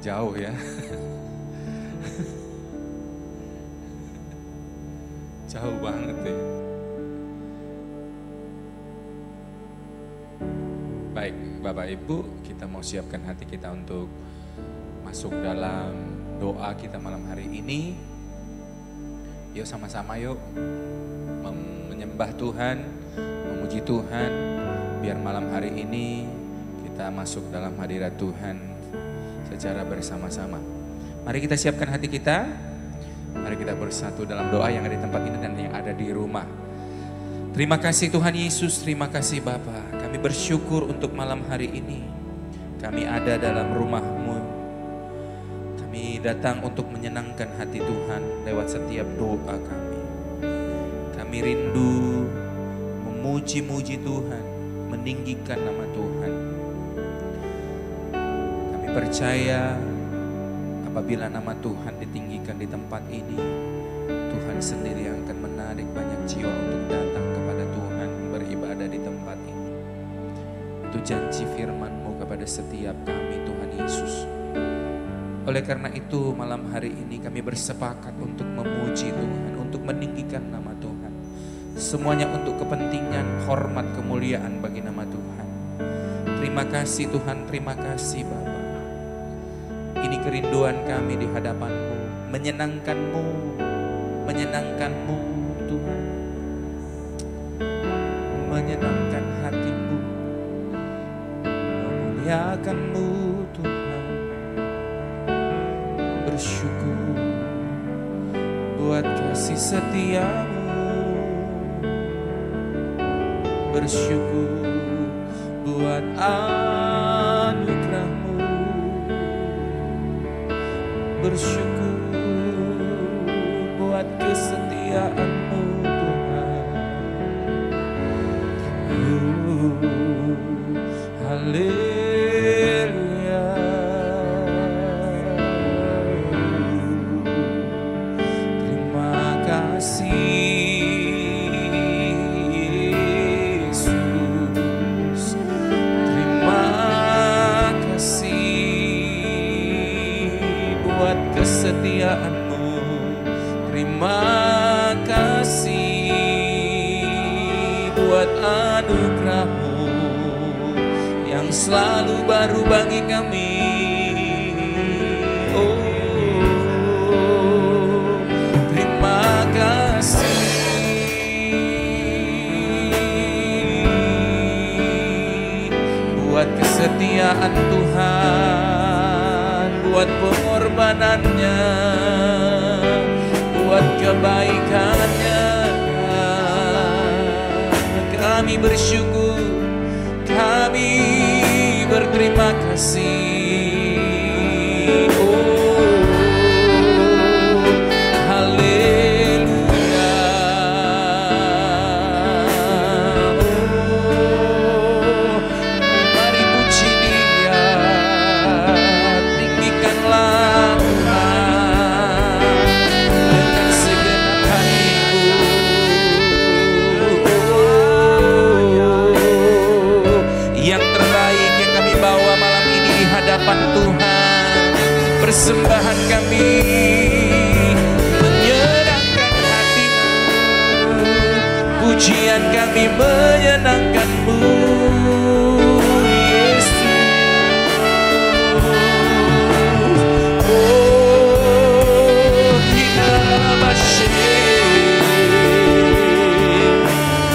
Jauh ya. Jauh banget ya. Baik, Bapak Ibu, kita mau siapkan hati kita untuk masuk dalam doa kita malam hari ini. Yuk sama-sama yuk menyembah Tuhan, memuji Tuhan, biar malam hari ini kita masuk dalam hadirat Tuhan secara bersama-sama. Mari kita siapkan hati kita. Mari kita bersatu dalam doa yang ada di tempat ini dan yang ada di rumah. Terima kasih Tuhan Yesus, terima kasih Bapa. Kami bersyukur untuk malam hari ini. Kami ada dalam rumah-Mu. Kami datang untuk menyenangkan hati Tuhan lewat setiap doa kami. Kami rindu memuji-muji Tuhan, meninggikan nama Tuhan. Percaya apabila nama Tuhan ditinggikan di tempat ini, Tuhan sendiri yang akan menarik banyak jiwa untuk datang kepada Tuhan, beribadah di tempat ini. Itu janji firman-Mu kepada setiap kami Tuhan Yesus. Oleh karena itu malam hari ini kami bersepakat untuk memuji Tuhan, untuk meninggikan nama Tuhan. Semuanya untuk kepentingan, hormat, kemuliaan bagi nama Tuhan. Terima kasih Tuhan, terima kasih Bapa. Ini kerinduan kami di hadapan-Mu, menyenangkan-Mu, menyenangkan-Mu Tuhan, menyenangkan hati-Mu, memuliakan-Mu Tuhan. Bersyukur buat kasih setia-Mu, bersyukur buat anugerah-Mu. Bersyukur buat kesetiaan-Mu Tuhan. Haleluya. Terima kasih Yesus. Terima kasih buat kesetiaan-Mu, terima kasih buat anugerah-Mu yang selalu baru bagi kami. Oh, terima kasih buat kesetiaan Tuhan, buat pengorbanannya, buat kebaikannya. Kami bersyukur, kami berterima kasih. Oh, haleluya. Oh, mari puji Dia, tinggikanlah Tuhan dengan segenap hatimu. Yang terbaik yang kami bawa malam ini di hadapan Tuhan, persembahan kami menyenangkan hati-Mu, pujian kami menyenangkan-Mu Yesus. Oh,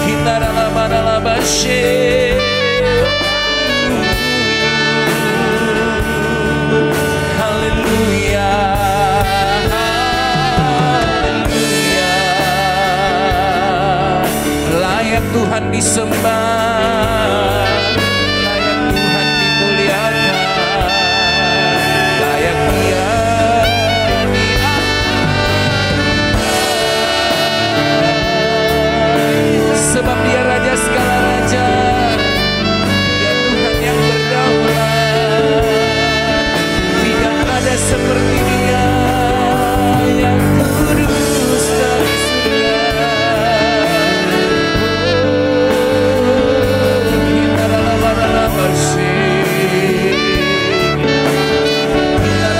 Hinaralabashe. Haleluya, haleluya. Layak Tuhan disembah, layak Tuhan dimuliakan, layak Dia diangkat. Sebab Dia Raja segala raja, Dia Tuhan yang berdaulat. Tidak ada seperti Dia yang kudus dari surga. Kita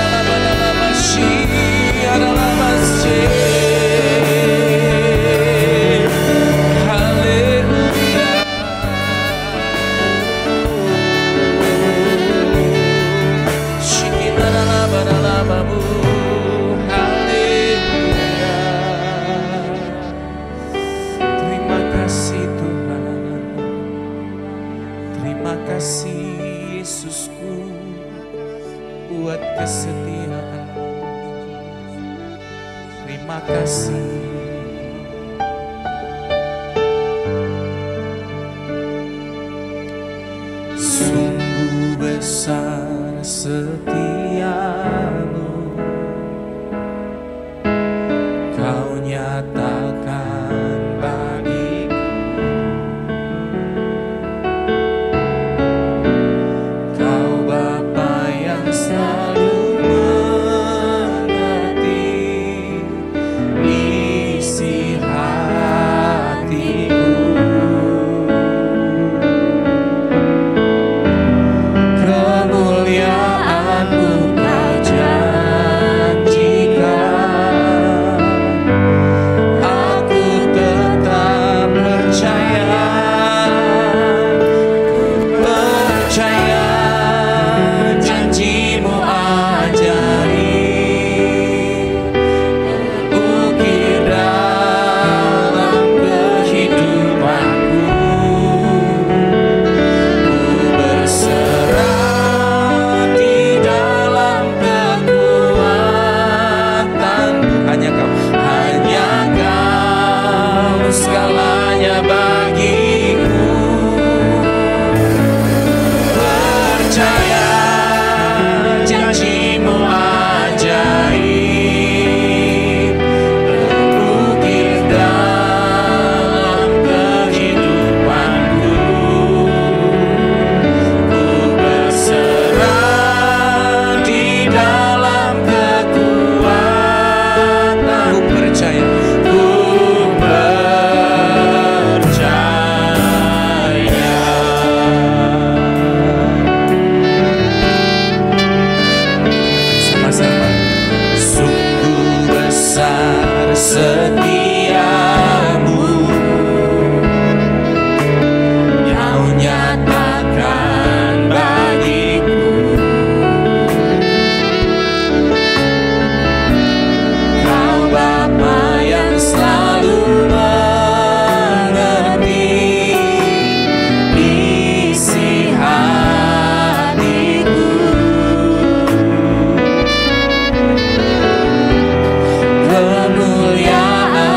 buat kesetiaan. Terima kasih. Sungguh besar setiamu, Kau nyatakan bagiku. Kau Bapa yang selalu mengerti isi hatiku. Kemuliaan-Mu Kau janjikan, aku tetap percaya. Percaya janji-Mu ajaib, ukir dalam kehidupanku. Ku berserah di dalam kekuatan-Mu. Hanya Kau segalanya bagiku. Percaya janji-Mu ajaib, ukir dalam kehidupanku. Ku berserah di dalam kekuatan. Ku percaya. Sama-sama. Sungguh besar setiamu, Kau nyatakan bagiku. Kau Bapa yang selalu mengerti isi hatiku. Kemuliaan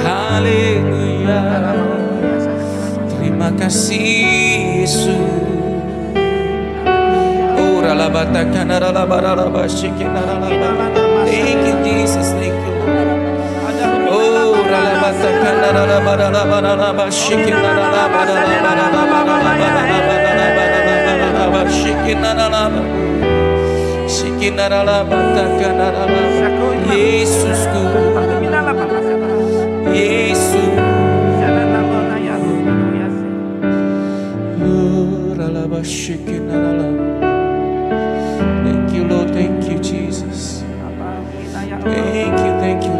Haleluya. Terima kasih Yesus. Thank you Jesus, thank you. Yesusku, Yesus. Thank you Lord, thank you Jesus. Thank you Lord, thank you.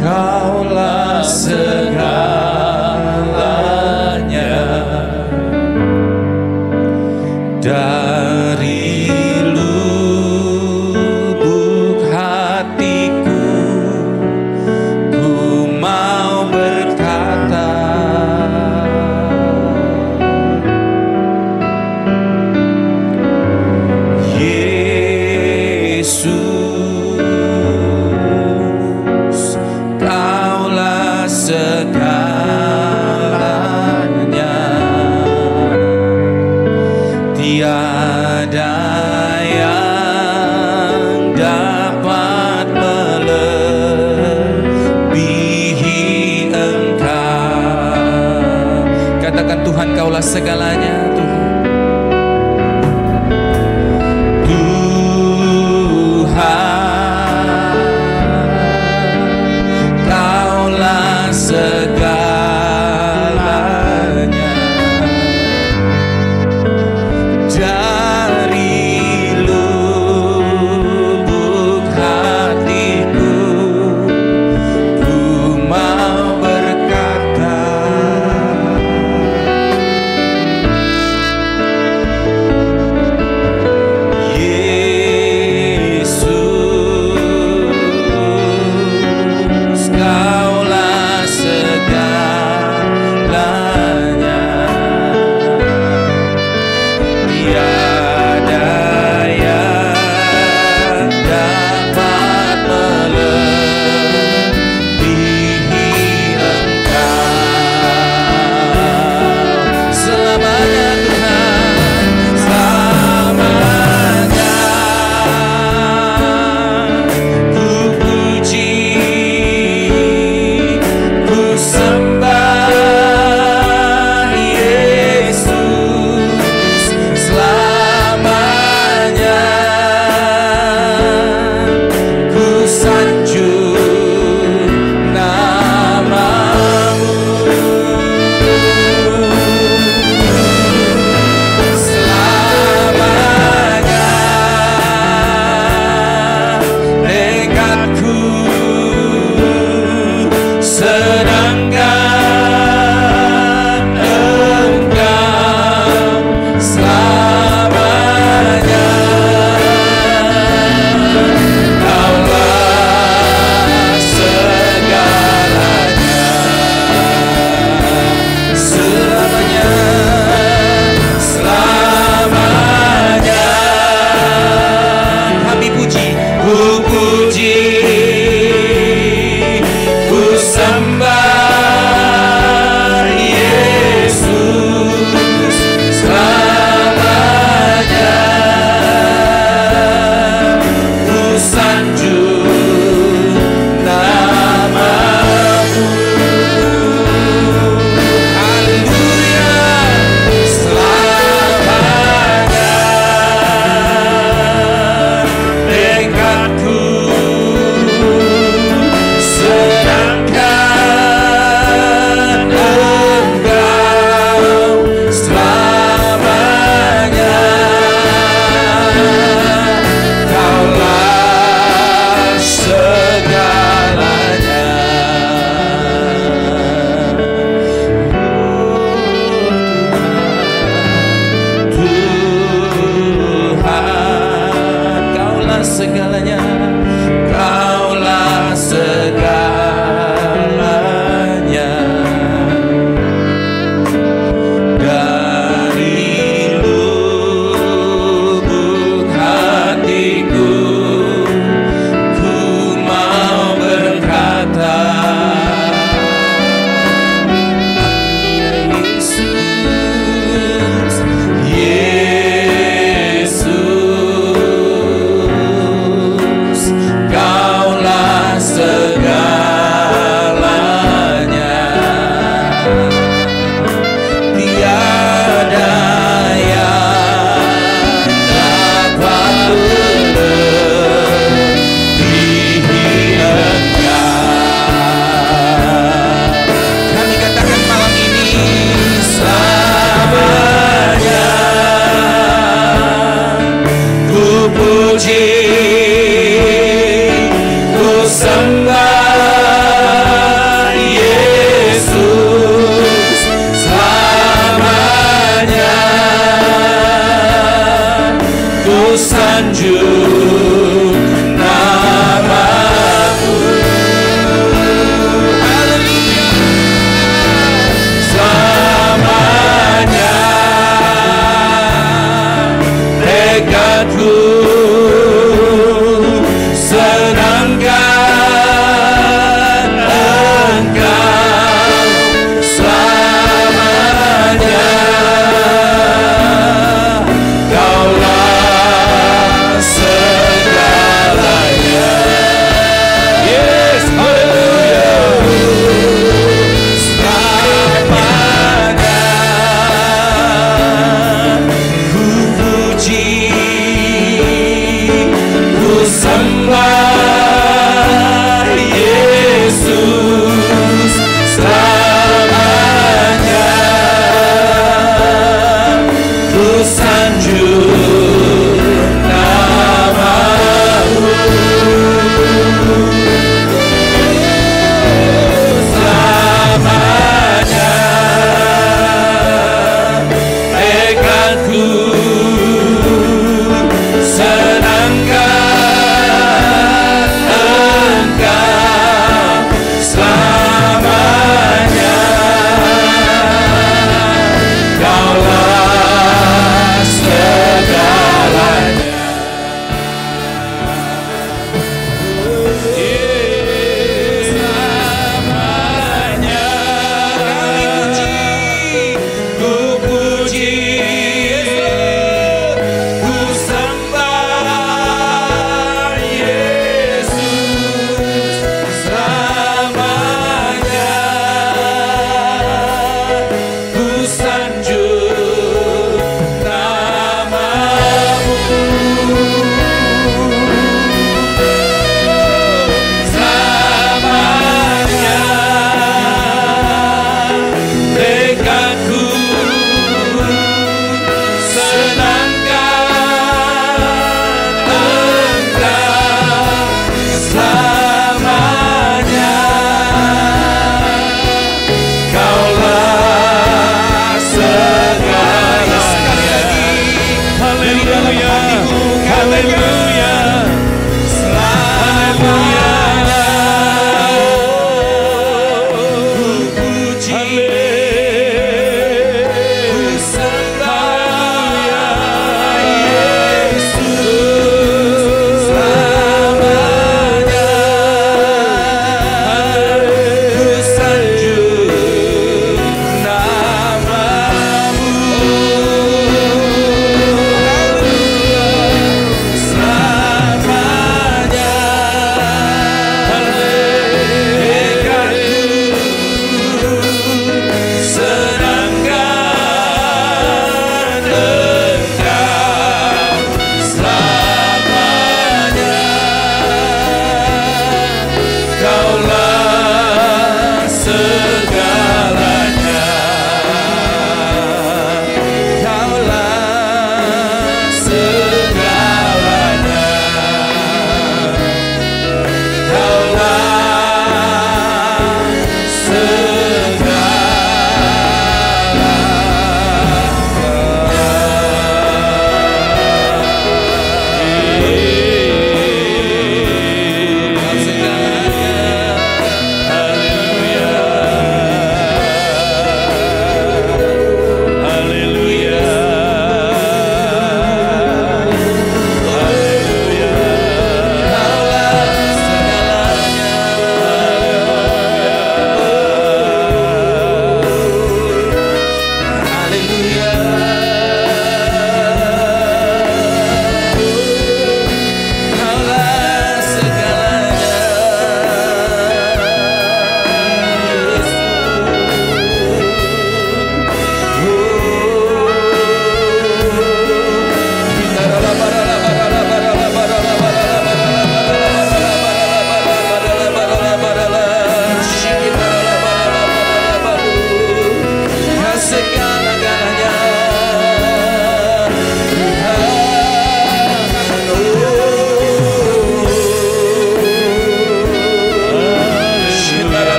Kaulah segalanya, dari lubuk hatiku ku mau berkata, Yesus, segalanya, tiada yang dapat melebihi Engkau. Katakan Tuhan, Kaulah segalanya, Tuhan. Segalanya, dari lubuk hatiku ku mau berkata,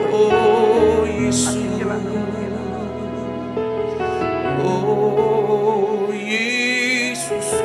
Oh Yesus, oh Yesus.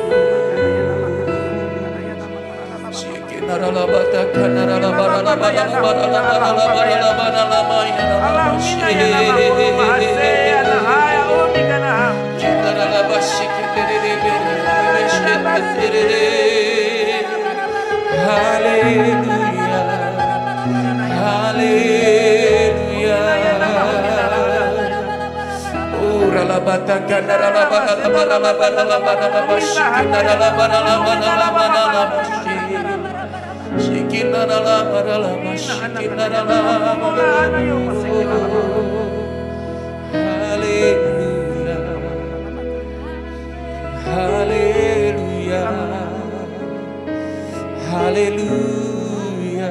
Haleluya.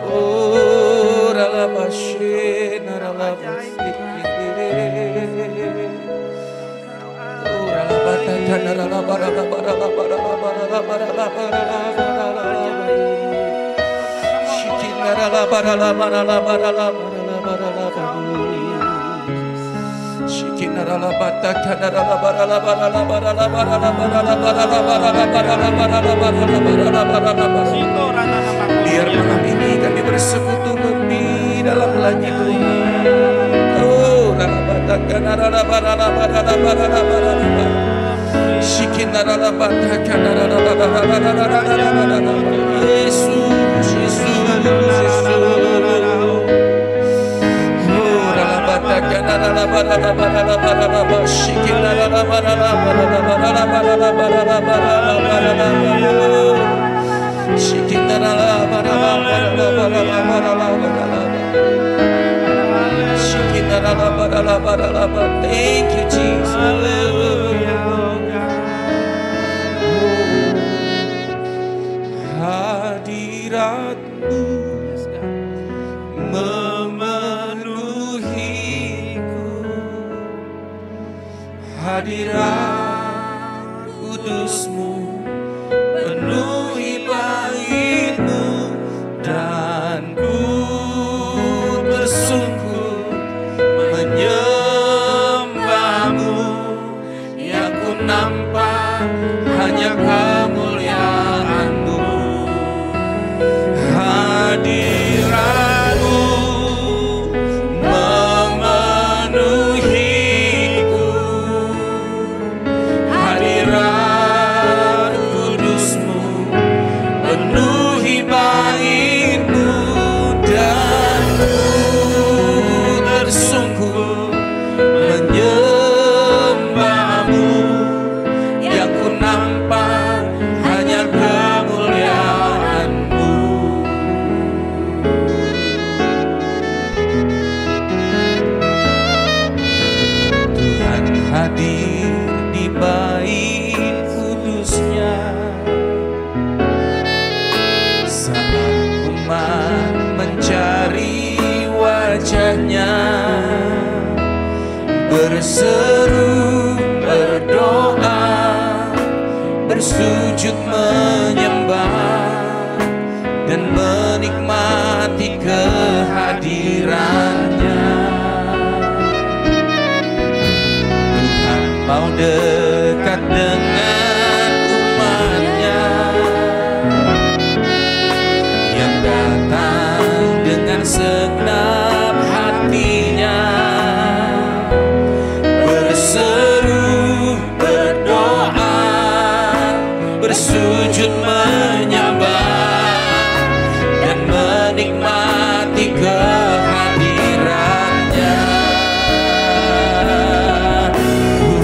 Oh, ralabashe naralabashe. Oh, ralabata biar malam ini kami bersekutu lebih dalam lagi. Oh, Yesus, Yesus. Thank you, Jesus. Hadirat-Mu memenuhiku, hadirat kudus-Mu penuhi bait-Mu, dan ku bersungguh menyembah-Mu. Yang ku nampak hanya kemuliaan-Mu. Hadirat-Mu memenuhiku, hadirat kudus-Mu penuhi bait-Mu, dan ku bersungguh menyembah-Mu. Yang ku nampak hanya kemuliaan-Mu. Tuhan hadir di bait kudus-Nya saat umat mencari wajah-Nya, berseru, berdoa, bersujud menyembah, dan menikmati kehadiran-Nya. Tuhan mau dekat dengan umat-Nya yang datang dengan segenap hatinya, berseru, berdoa, bersujud menyembah, dan menikmati kehadiran-Nya. Oh,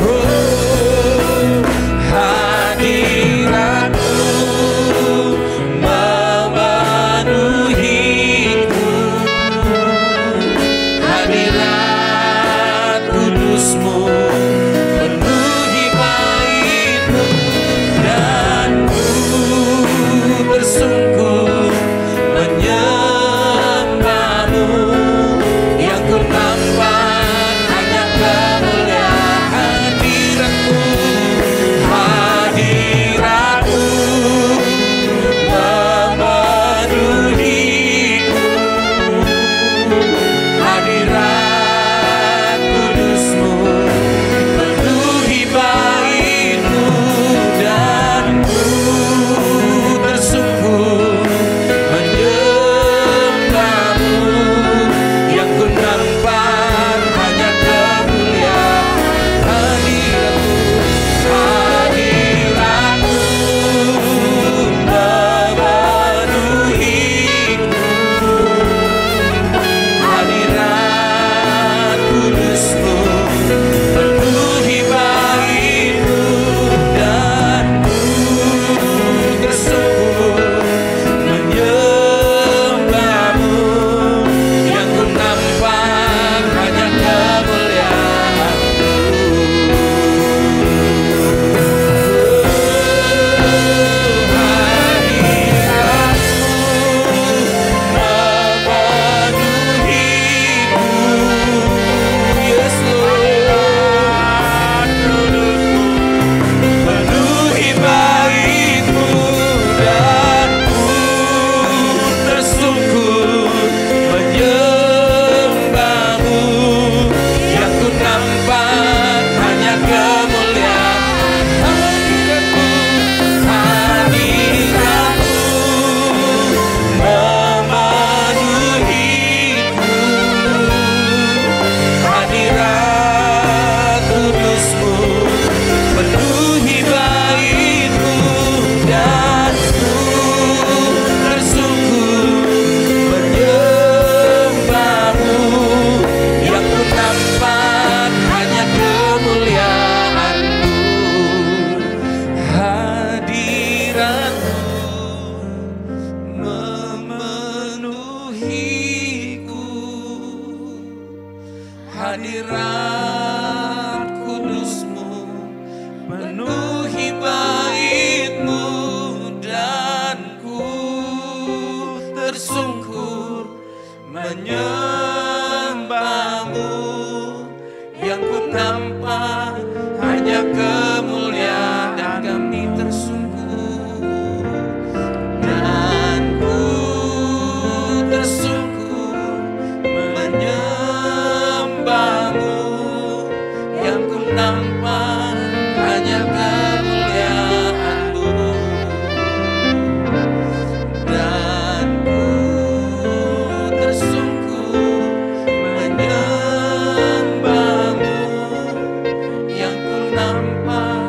hadirat kudus-Mu penuhi bait-Mu, dan ku tersungkur menyembah-Mu. Yang ku nampak hanya kemuliaan, kami tersungkur, dan ku tersungkur menyembah-Mu. Yang ku nampak hanya kemuliaan-Mu, dan ku tersungkur menyembah-Mu. Yang ku nampak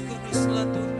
Kuduslah Tuhan.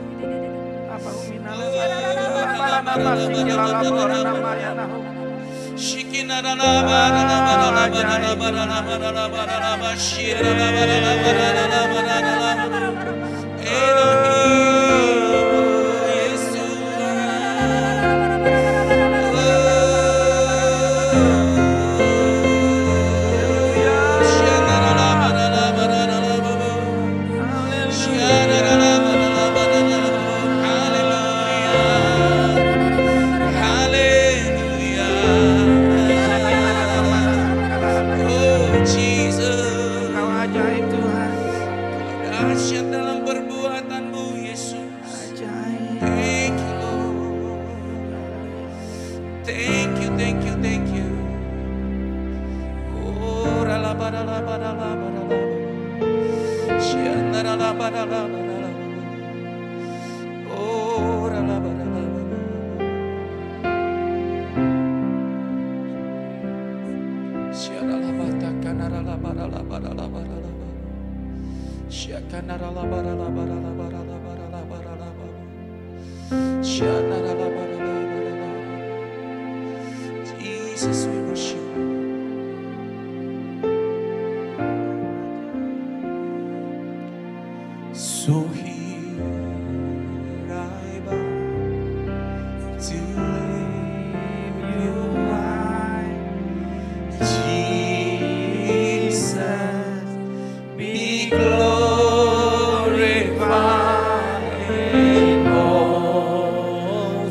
Jesus, we worship you. So here I bow to live you high, Jesus, be glorified in all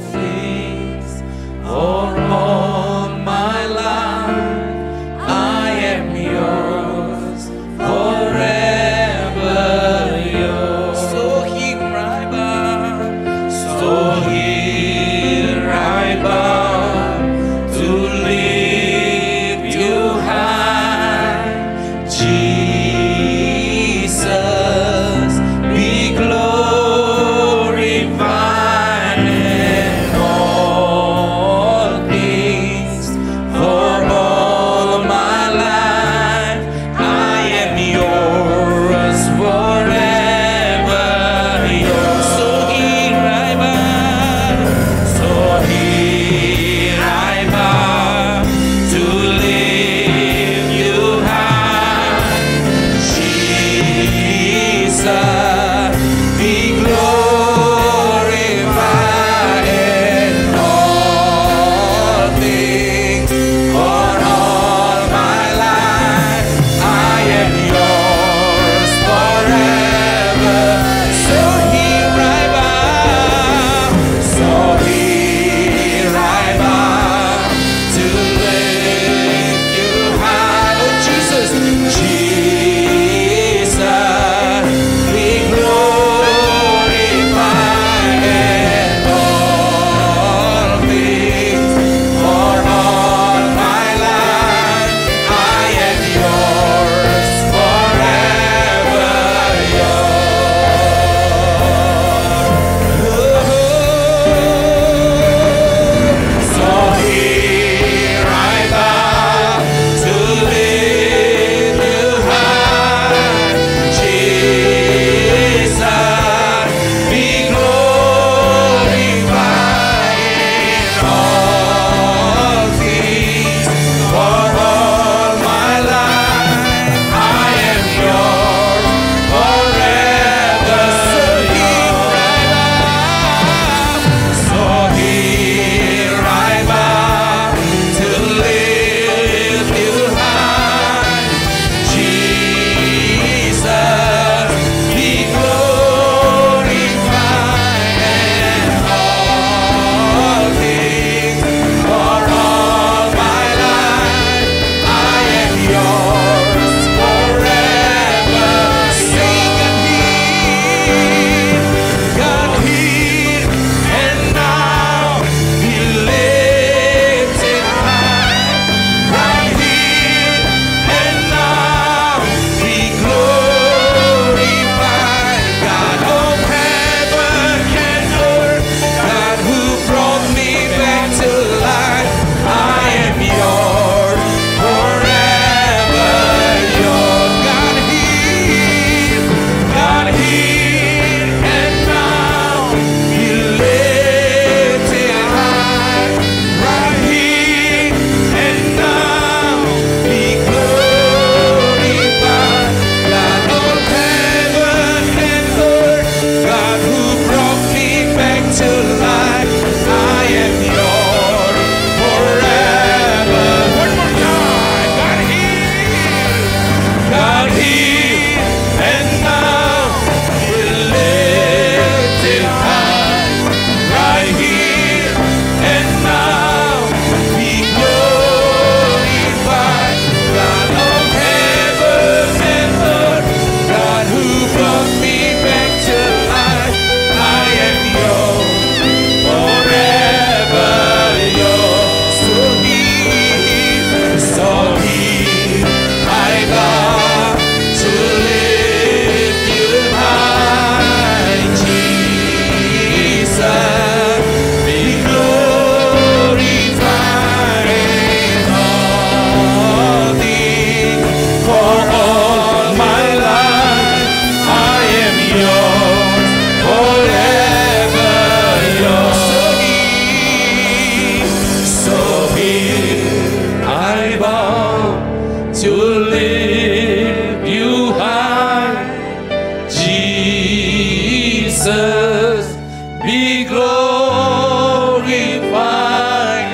be glorified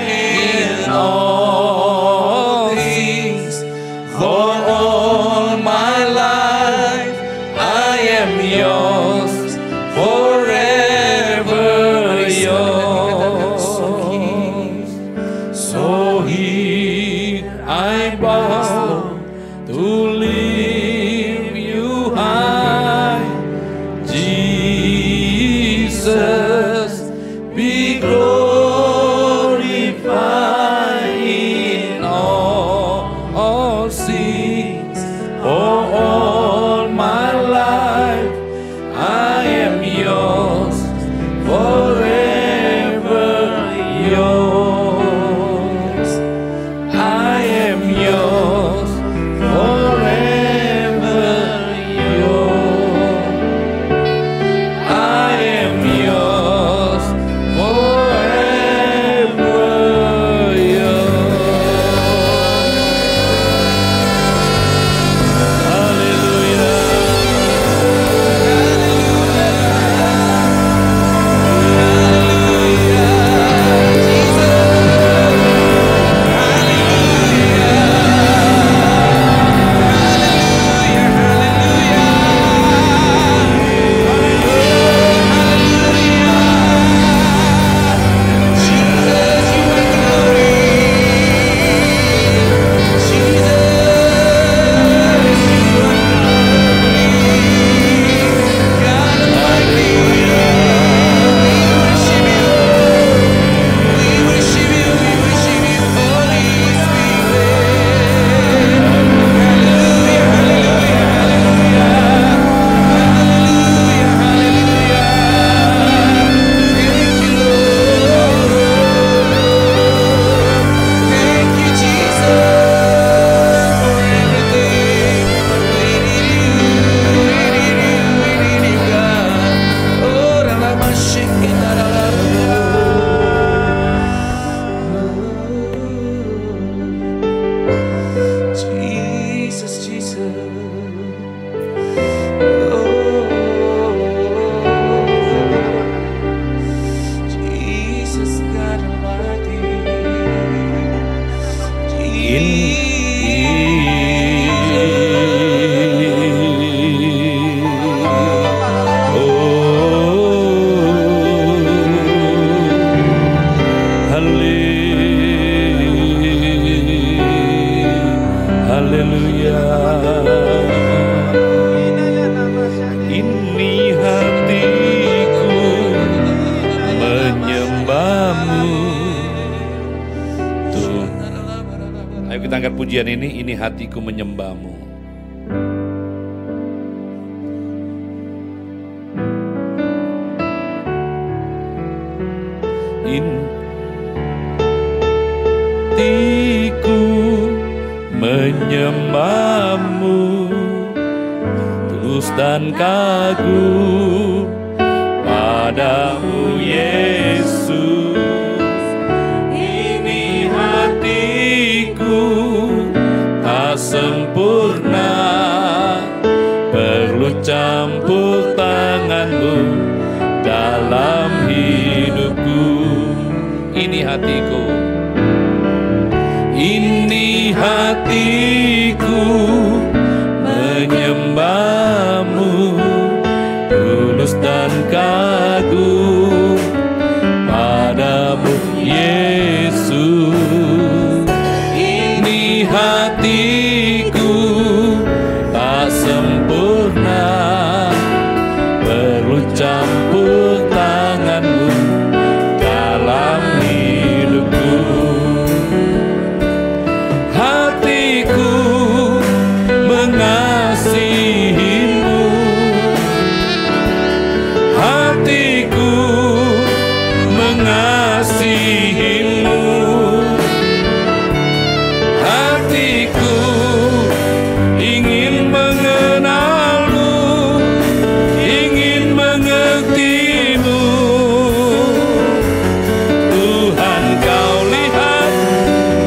in all things. For all my life I am yours, forever yours. So here I bow to lift you high, Jesus, be glorified in all things. For all my life I am yours, forever yours. I am yours, forever yours. I am yours, forever yours. Hallelujah. Ini hatiku menyembahmu. Tuh. Ayo kita angkat pujian ini hatiku menyembahmu. Hatiku menyembahmu, tulus dan kagum padamu Yesus. Ini hatiku tak sempurna, perlu campur tanganmu dalam hidupku. Ini hatiku, ini hatiku menyembahmu, tulus dan kagum padamu Yesus. Ini hatiku tak sempurna, perlu campur tanganmu dalam hidupku. Hatiku mengasihimu, hatiku mengasihimu, hatiku ingin mengenalmu, ingin mengertimu. Tuhan, kau lihat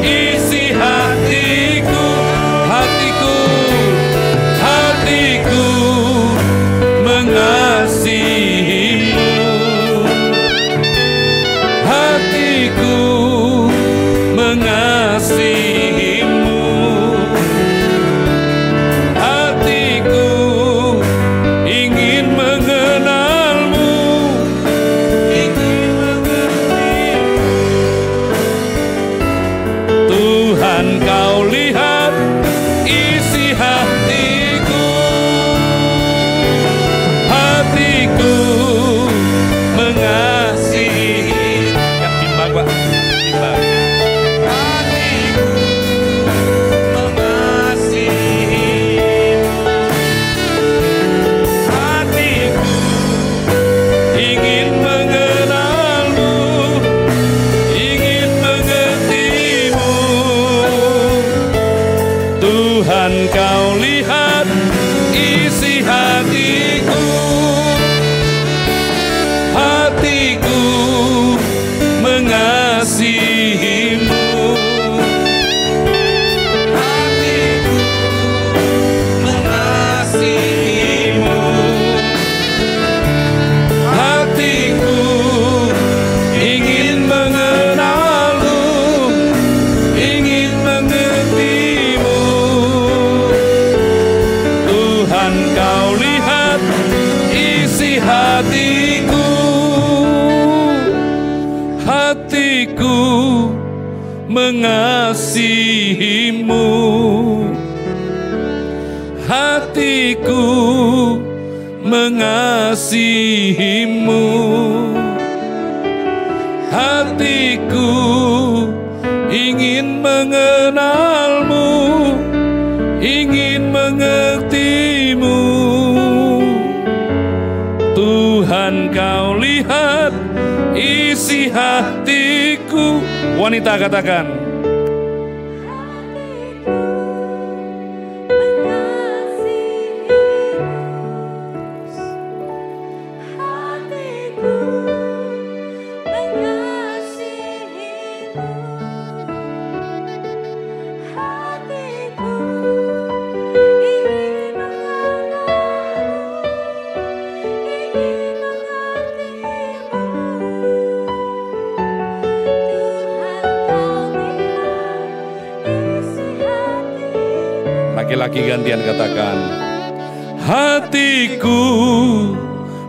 isi hatiku, hatiku, hatiku mengasihimu. hatiku mengasihimu, hatiku ingin mengenalmu, ingin mengertimu. Tuhan, kau lihat isi hatiku, hatiku mengasihi. Ya, timbang Pak, timbang. Hatiku mengasihi, hatiku ingin mengenalmu, ingin mengertimu. Tuhan, kau lihat isi hatiku, hatiku mengasihimu, hatiku mengasihimu, hatiku ingin mengenalmu, ingin mengertimu. Tuhan, kau lihat isi hatiku, hatiku mengasihimu, hatiku mengasihimu, hatiku ingin mengenalmu, ingin mengertimu. Tuhan, kau lihat isi hatiku. Wanita katakan, laki-laki gantian katakan, hatiku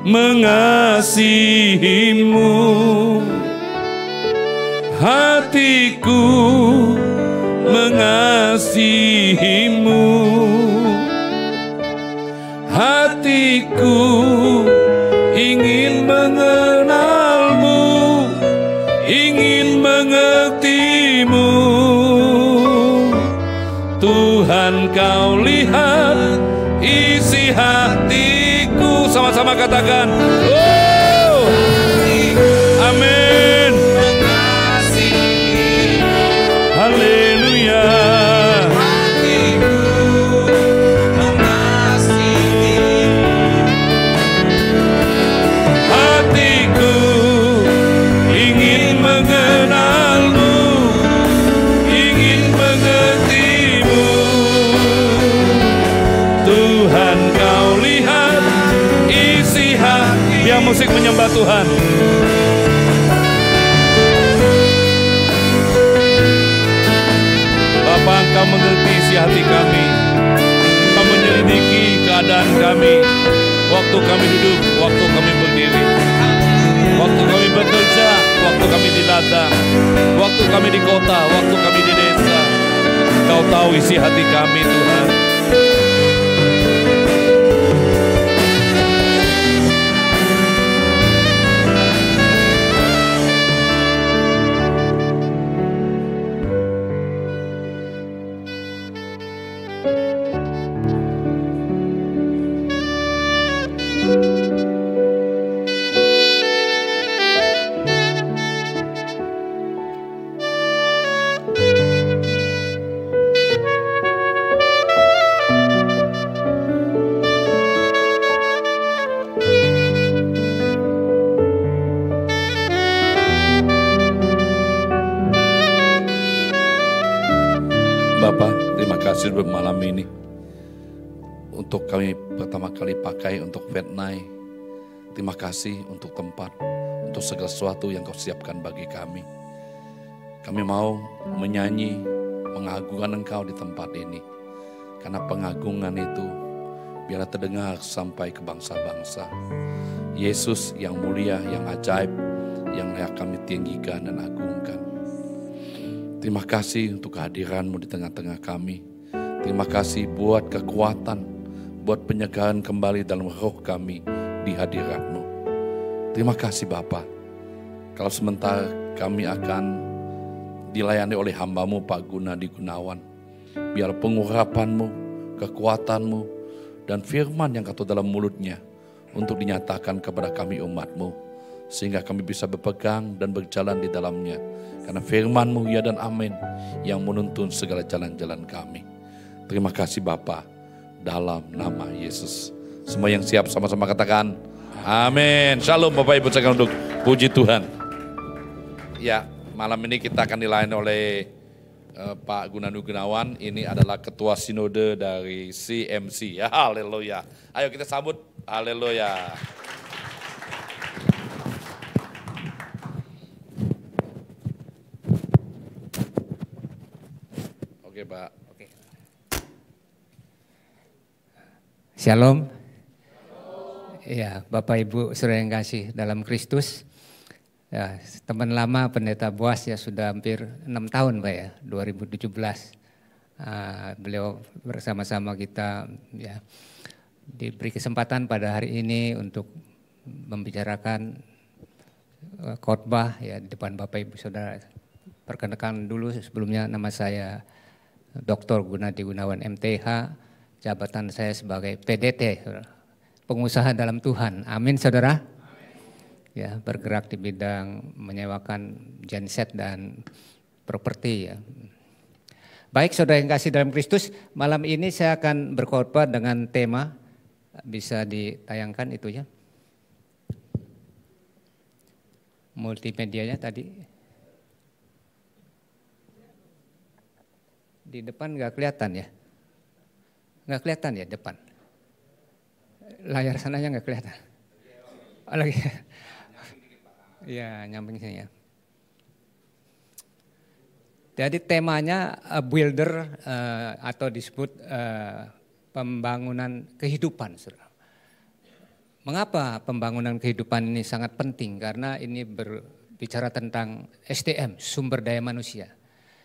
mengasihimu, hatiku mengasihimu, hatiku ingin mengenalmu, ingin mengertimu. Tuhan, kau lihat isi hatiku. Sama-sama katakan, oh, amin. Haleluya. Hatiku ingin mengenalmu, ingin mengertimu. Tuhan, kau lihat isi hati. Biar musik menyembah Tuhan. Bapa, Engkau mengerti isi hati kami. Engkau menyelidiki keadaan kami. Waktu kami duduk, waktu kami berdiri, waktu kami bekerja, waktu kami di ladang, waktu kami di kota, waktu kami di desa. Engkau tahu isi hati kami, Tuhan. Bapak, terima kasih buat malam ini. Untuk kami pertama kali pakai untuk Fat Night. Terima kasih untuk tempat, untuk segala sesuatu yang kau siapkan bagi kami. Kami mau menyanyi, mengagungkan Engkau di tempat ini. Karena pengagungan itu biar terdengar sampai ke bangsa-bangsa. Yesus yang mulia, yang ajaib, yang layak kami tinggikan dan agungkan. Terima kasih untuk kehadiran-Mu di tengah-tengah kami. Terima kasih buat kekuatan, buat penyegaran kembali dalam roh kami di hadirat-Mu. Terima kasih Bapa. Kalau sementara kami akan dilayani oleh hamba-Mu Pak Gunadi Gunawan. Biar pengurapan-Mu, kekuatan-Mu, dan firman yang Kau dalam mulutnya untuk dinyatakan kepada kami umat-Mu. Sehingga kami bisa berpegang dan berjalan di dalamnya. Karena firman-Mu ya dan amin yang menuntun segala jalan-jalan kami. Terima kasih Bapa, dalam nama Yesus. Semua yang siap sama-sama katakan amin. Shalom Bapak Ibu sekalian, untuk puji Tuhan. Ya, malam ini kita akan dilayani oleh Pak Gunadi Gunawan. Ini adalah Ketua Sinode dari CMC. Ya, haleluya. Ayo kita sambut, haleluya. Oke Pak. Oke. Shalom. Ya, Bapak Ibu saudara yang kasih dalam Kristus. Ya, teman lama Pendeta Boas ya sudah hampir 6 tahun Pak ya, 2017. Beliau bersama-sama kita ya diberi kesempatan pada hari ini untuk membicarakan khotbah ya di depan Bapak Ibu Saudara. Perkenalkan dulu sebelumnya, nama saya Dr. Gunadi Gunawan MTH, jabatan saya sebagai PDT, pengusaha dalam Tuhan. Amin Saudara. Ya, bergerak di bidang menyewakan genset dan properti ya. Baik saudara yang kasih dalam Kristus, malam ini saya akan berkhotbah dengan tema, bisa ditayangkan itu ya, multimedianya tadi. Di depan nggak kelihatan ya? Nggak kelihatan ya depan? Layar sananya nggak kelihatan? Oh, lagi. Ya, nyamping sini ya. Jadi temanya builder atau disebut pembangunan kehidupan. Mengapa pembangunan kehidupan ini sangat penting? Karena ini berbicara tentang SDM, sumber daya manusia.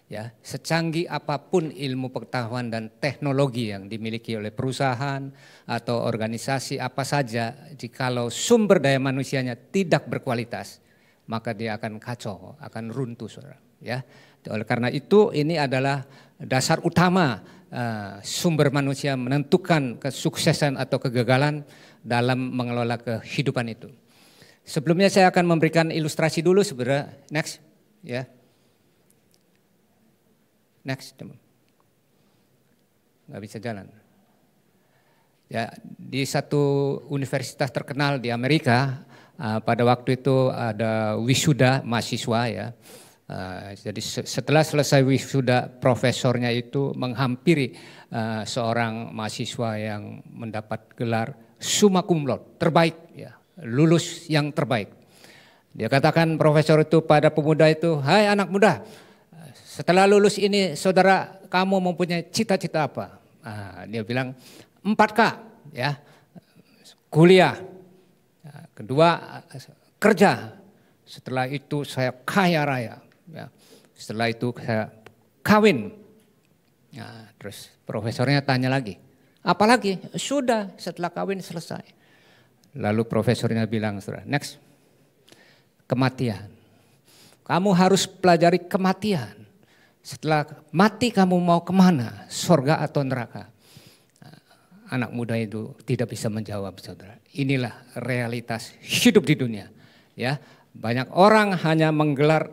Ya, secanggih apapun ilmu pengetahuan dan teknologi yang dimiliki oleh perusahaan atau organisasi apa saja, jikalau sumber daya manusianya tidak berkualitas, maka dia akan kacau, akan runtuh saudara. Ya, oleh karena itu ini adalah dasar utama sumber manusia menentukan kesuksesan atau kegagalan dalam mengelola kehidupan itu. Sebelumnya saya akan memberikan ilustrasi dulu sebenarnya. Next, ya. Next, teman. Nggak bisa jalan. Ya, di satu universitas terkenal di Amerika, pada waktu itu ada wisuda mahasiswa ya. Jadi setelah selesai wisuda, profesornya itu menghampiri seorang mahasiswa yang mendapat gelar summa cum laude, terbaik ya, lulus yang terbaik. Dia katakan profesor itu pada pemuda itu, "Hai anak muda, setelah lulus ini saudara kamu mempunyai cita-cita apa?" Dia bilang 4K ya, kuliah, kedua kerja, setelah itu saya kaya raya, ya. Setelah itu saya kawin. Nah, terus profesornya tanya lagi, apalagi? Sudah, setelah kawin selesai. Lalu profesornya bilang, next, kematian. Kamu harus pelajari kematian. Setelah mati kamu mau kemana? Surga atau neraka? Anak muda itu tidak bisa menjawab, saudara. Inilah realitas hidup di dunia. Ya, banyak orang hanya menggelar,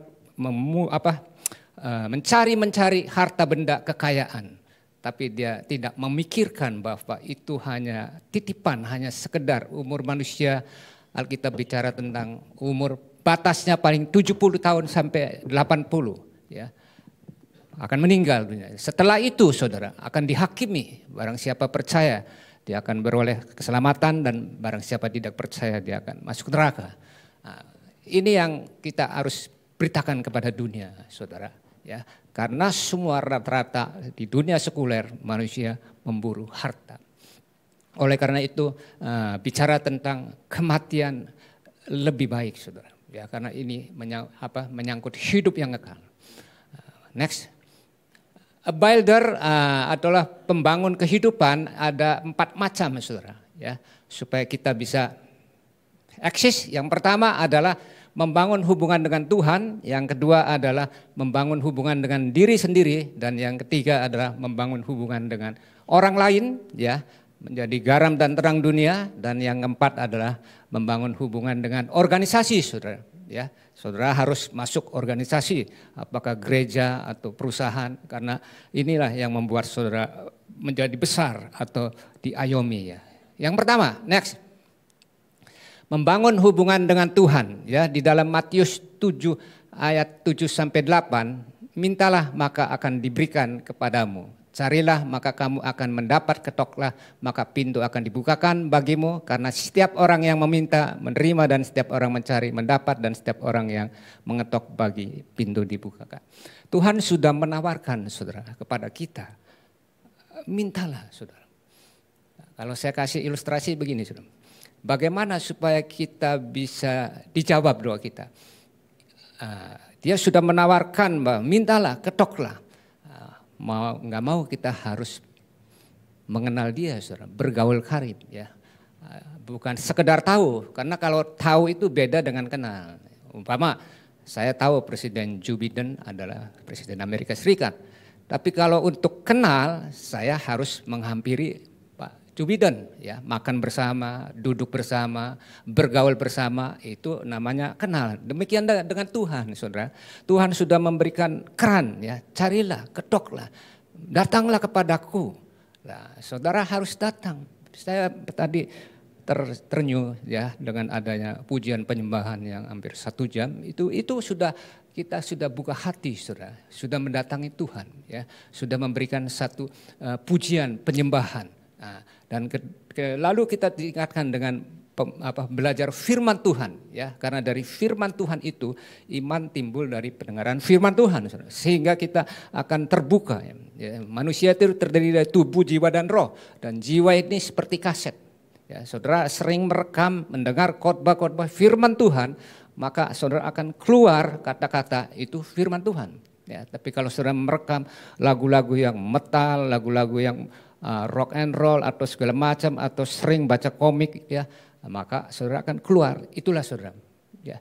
mencari harta benda kekayaan, tapi dia tidak memikirkan bahwa itu hanya titipan, hanya sekedar umur manusia. Alkitab bicara tentang umur batasnya paling 70 tahun sampai 80, ya. Akan meninggal dunia. Setelah itu saudara akan dihakimi, barang siapa percaya dia akan beroleh keselamatan dan barang siapa tidak percaya dia akan masuk neraka. Nah, ini yang kita harus beritakan kepada dunia, saudara. Ya, karena semua rata-rata di dunia sekuler manusia memburu harta. Oleh karena itu bicara tentang kematian lebih baik, saudara. Ya, karena ini menyangkut hidup yang kekal. Next. A builder adalah pembangun kehidupan, ada 4 macam, saudara. Ya, supaya kita bisa eksis. Yang pertama adalah membangun hubungan dengan Tuhan, yang kedua adalah membangun hubungan dengan diri sendiri, dan yang ketiga adalah membangun hubungan dengan orang lain, ya, menjadi garam dan terang dunia, dan yang keempat adalah membangun hubungan dengan organisasi, saudara. Ya, saudara harus masuk organisasi, apakah gereja atau perusahaan, karena inilah yang membuat saudara menjadi besar atau diayomi. Ya. Yang pertama, next. Membangun hubungan dengan Tuhan, ya, di dalam Matius 7 ayat 7 sampai 8, mintalah maka akan diberikan kepadamu. Carilah maka kamu akan mendapat, ketoklah maka pintu akan dibukakan bagimu, karena setiap orang yang meminta menerima, dan setiap orang mencari mendapat, dan setiap orang yang mengetok bagi pintu dibukakan. Tuhan sudah menawarkan, saudara, kepada kita, mintalah, saudara. Kalau saya kasih ilustrasi begini, saudara. Bagaimana supaya kita bisa dijawab doa kita? Dia sudah menawarkan bahwa mintalah, ketoklah. Mau nggak mau kita harus mengenal dia, saudara, bergaul karib, ya. Bukan sekedar tahu, karena kalau tahu itu beda dengan kenal. Umpama saya tahu Presiden Joe Biden adalah Presiden Amerika Serikat, tapi kalau untuk kenal saya harus menghampiri Pak Joe Biden, ya, makan bersama, duduk bersama, bergaul bersama, itu namanya kenal. Demikian dengan Tuhan, saudara. Tuhan sudah memberikan keran, ya, carilah, ketoklah, datanglah kepadaku. Nah, saudara harus datang. Saya tadi ternyuh, ya, dengan adanya pujian penyembahan yang hampir 1 jam, itu sudah kita sudah buka hati, saudara, sudah mendatangi Tuhan, ya, sudah memberikan satu pujian penyembahan. Nah, dan lalu kita diingatkan dengan belajar firman Tuhan, ya, karena dari firman Tuhan itu iman timbul dari pendengaran firman Tuhan, sehingga kita akan terbuka. Ya. Manusia itu terdiri dari tubuh, jiwa, dan roh, dan jiwa ini seperti kaset. Ya, saudara sering merekam, mendengar khotbah-khotbah firman Tuhan, maka saudara akan keluar kata-kata itu firman Tuhan. Ya, tapi kalau saudara merekam lagu-lagu yang metal, lagu-lagu yang rock and roll atau segala macam, atau sering baca komik, ya, maka saudara akan keluar. Itulah saudara. Ya.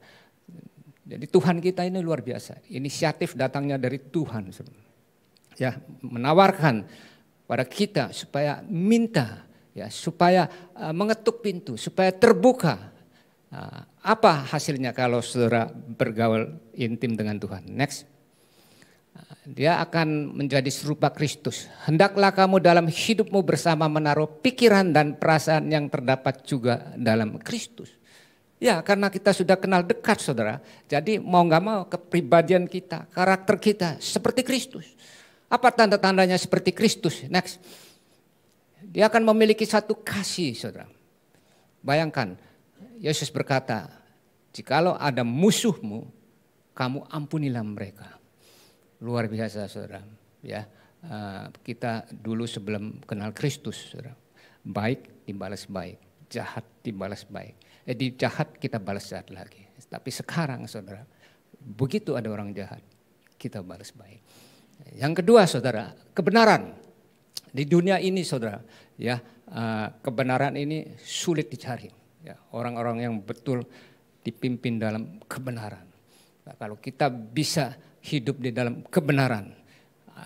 Jadi Tuhan kita ini luar biasa. Inisiatif datangnya dari Tuhan, saudara. Ya, menawarkan pada kita supaya minta, ya, supaya mengetuk pintu, supaya terbuka. Apa hasilnya kalau saudara bergaul intim dengan Tuhan? Next. Dia akan menjadi serupa Kristus. Hendaklah kamu dalam hidupmu bersama menaruh pikiran dan perasaan yang terdapat juga dalam Kristus. Ya, karena kita sudah kenal dekat, saudara. Jadi mau nggak mau kepribadian kita, karakter kita seperti Kristus. Apa tanda-tandanya seperti Kristus? Next. Dia akan memiliki satu kasih, saudara. Bayangkan, Yesus berkata, jikalau ada musuhmu, kamu ampunilah mereka. Luar biasa, saudara. Ya, kita dulu sebelum kenal Kristus, saudara, baik dibalas baik, jahat dibalas baik. Di jahat kita balas jahat lagi. Tapi sekarang, saudara, begitu ada orang jahat, kita balas baik. Yang kedua, saudara, kebenaran. Di dunia ini, saudara, ya, kebenaran ini sulit dicari. Ya, orang-orang yang betul dipimpin dalam kebenaran. Nah, kalau kita bisa hidup di dalam kebenaran,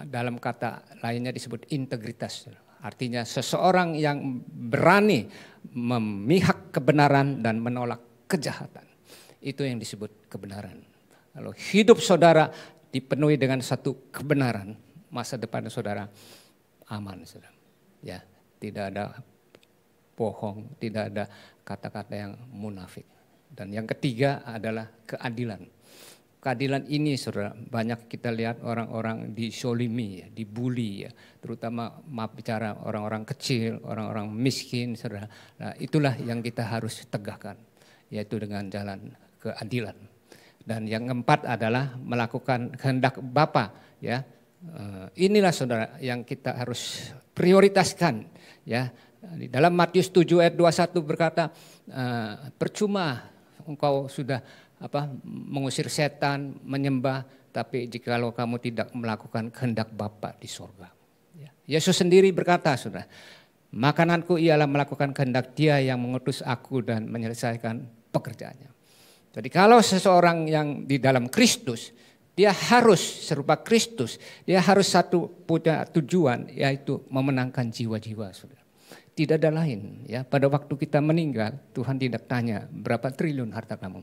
dalam kata lainnya disebut integritas. Artinya seseorang yang berani memihak kebenaran dan menolak kejahatan. Itu yang disebut kebenaran. Kalau hidup saudara dipenuhi dengan satu kebenaran, masa depan saudara aman, saudara. Ya, tidak ada bohong, tidak ada kata-kata yang munafik. Dan yang ketiga adalah keadilan. Keadilan ini, saudara, banyak kita lihat orang-orang disolimi, ya, dibully, ya, terutama maaf bicara orang-orang kecil, orang-orang miskin, saudara. Nah, itulah yang kita harus tegakkan, yaitu dengan jalan keadilan. Dan yang keempat adalah melakukan kehendak Bapa, ya. Inilah saudara yang kita harus prioritaskan, ya. Di dalam Matius 7 ayat 21 berkata, percuma engkau sudah mengusir setan, menyembah, tapi jikalau kamu tidak melakukan kehendak Bapa di sorga. Ya. Yesus sendiri berkata, saudara, makananku ialah melakukan kehendak Dia yang mengutus aku dan menyelesaikan pekerjaannya. Jadi kalau seseorang yang di dalam Kristus, dia harus serupa Kristus, dia harus punya tujuan, yaitu memenangkan jiwa-jiwa, saudara. Tidak ada lain, ya. Pada waktu kita meninggal, Tuhan tidak tanya berapa triliun harta kamu,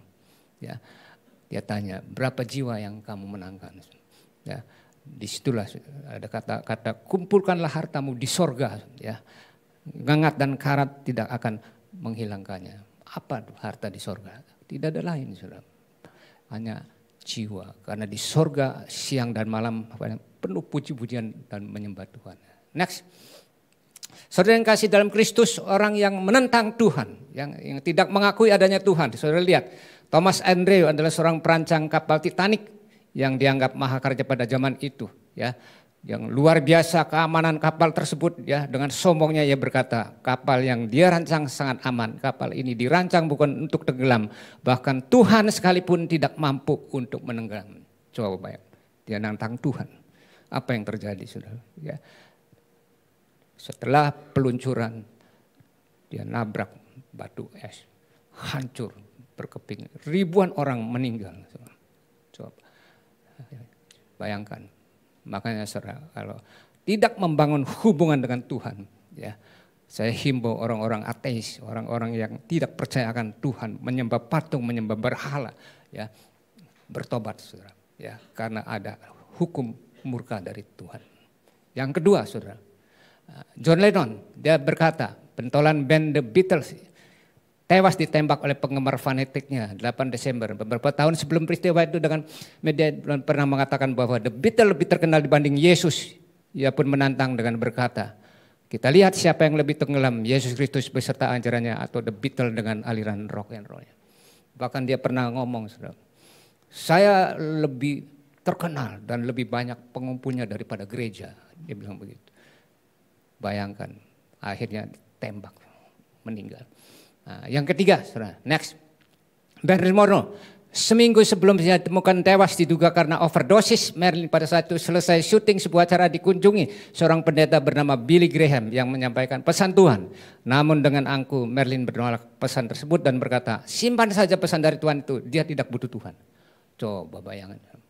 ya. Dia tanya berapa jiwa yang kamu menangkan, ya. Disitulah ada kata-kata kumpulkanlah hartamu di sorga, ya. Gangat dan karat tidak akan menghilangkannya. Apa harta di sorga? Tidak ada lain, saudara. Hanya jiwa. Karena di sorga siang dan malam penuh puji-pujian dan menyembah Tuhan. Next. Saudara yang kasih dalam Kristus, orang yang menentang Tuhan, yang tidak mengakui adanya Tuhan. Saudara lihat, Thomas Andrew adalah seorang perancang kapal Titanic yang dianggap mahakarya pada zaman itu, ya. Yang luar biasa keamanan kapal tersebut, ya. Dengan sombongnya ia berkata, kapal yang dia rancang sangat aman. Kapal ini dirancang bukan untuk tenggelam, bahkan Tuhan sekalipun tidak mampu untuk menenggelam. Coba bayang, dia nantang Tuhan. Apa yang terjadi, saudara? Ya. Setelah peluncuran, dia nabrak batu es, hancur, berkeping, ribuan orang meninggal. Coba bayangkan. Makanya saudara, kalau tidak membangun hubungan dengan Tuhan, ya, saya himbau orang-orang ateis, orang-orang yang tidak percaya akan Tuhan, menyembah patung, menyembah berhala, ya, bertobat, saudara, ya, karena ada hukum murka dari Tuhan. Yang kedua, saudara, John Lennon, dia berkata, pentolan band The Beatles tewas ditembak oleh penggemar fanatiknya 8 Desember. Beberapa tahun sebelum peristiwa itu dengan media pernah mengatakan bahwa The Beatles lebih terkenal dibanding Yesus. Ia pun menantang dengan berkata, kita lihat siapa yang lebih tenggelam, Yesus Kristus beserta ajarannya atau The Beatles dengan aliran rock and roll. Bahkan dia pernah ngomong, saudara, saya lebih terkenal dan lebih banyak pengumpulnya daripada gereja. Dia bilang begitu. Bayangkan, akhirnya ditembak, meninggal. Nah, yang ketiga, saudara, next. Marilyn Monroe, seminggu sebelum dia ditemukan tewas diduga karena overdosis, Marilyn pada saat itu selesai syuting sebuah acara dikunjungi seorang pendeta bernama Billy Graham yang menyampaikan pesan Tuhan. Namun dengan angkuh, Marilyn menolak pesan tersebut dan berkata, simpan saja pesan dari Tuhan itu, dia tidak butuh Tuhan. Coba bayangkan.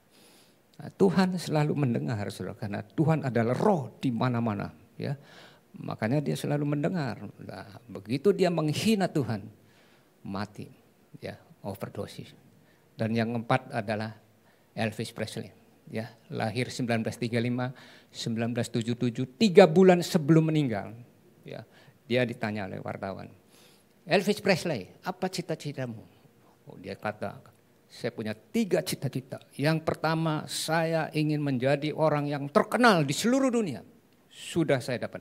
Nah, Tuhan selalu mendengar, saudara, karena Tuhan adalah roh di mana-mana. Ya, makanya dia selalu mendengar. Nah, begitu dia menghina Tuhan, mati, ya, overdosis. Dan yang keempat adalah Elvis Presley, ya, lahir 1935, 1977, 3 bulan sebelum meninggal, ya, dia ditanya oleh wartawan, Elvis Presley, apa cita-citamu? Oh, dia kata, saya punya 3 cita-cita. Yang pertama, saya ingin menjadi orang yang terkenal di seluruh dunia. Sudah saya dapat.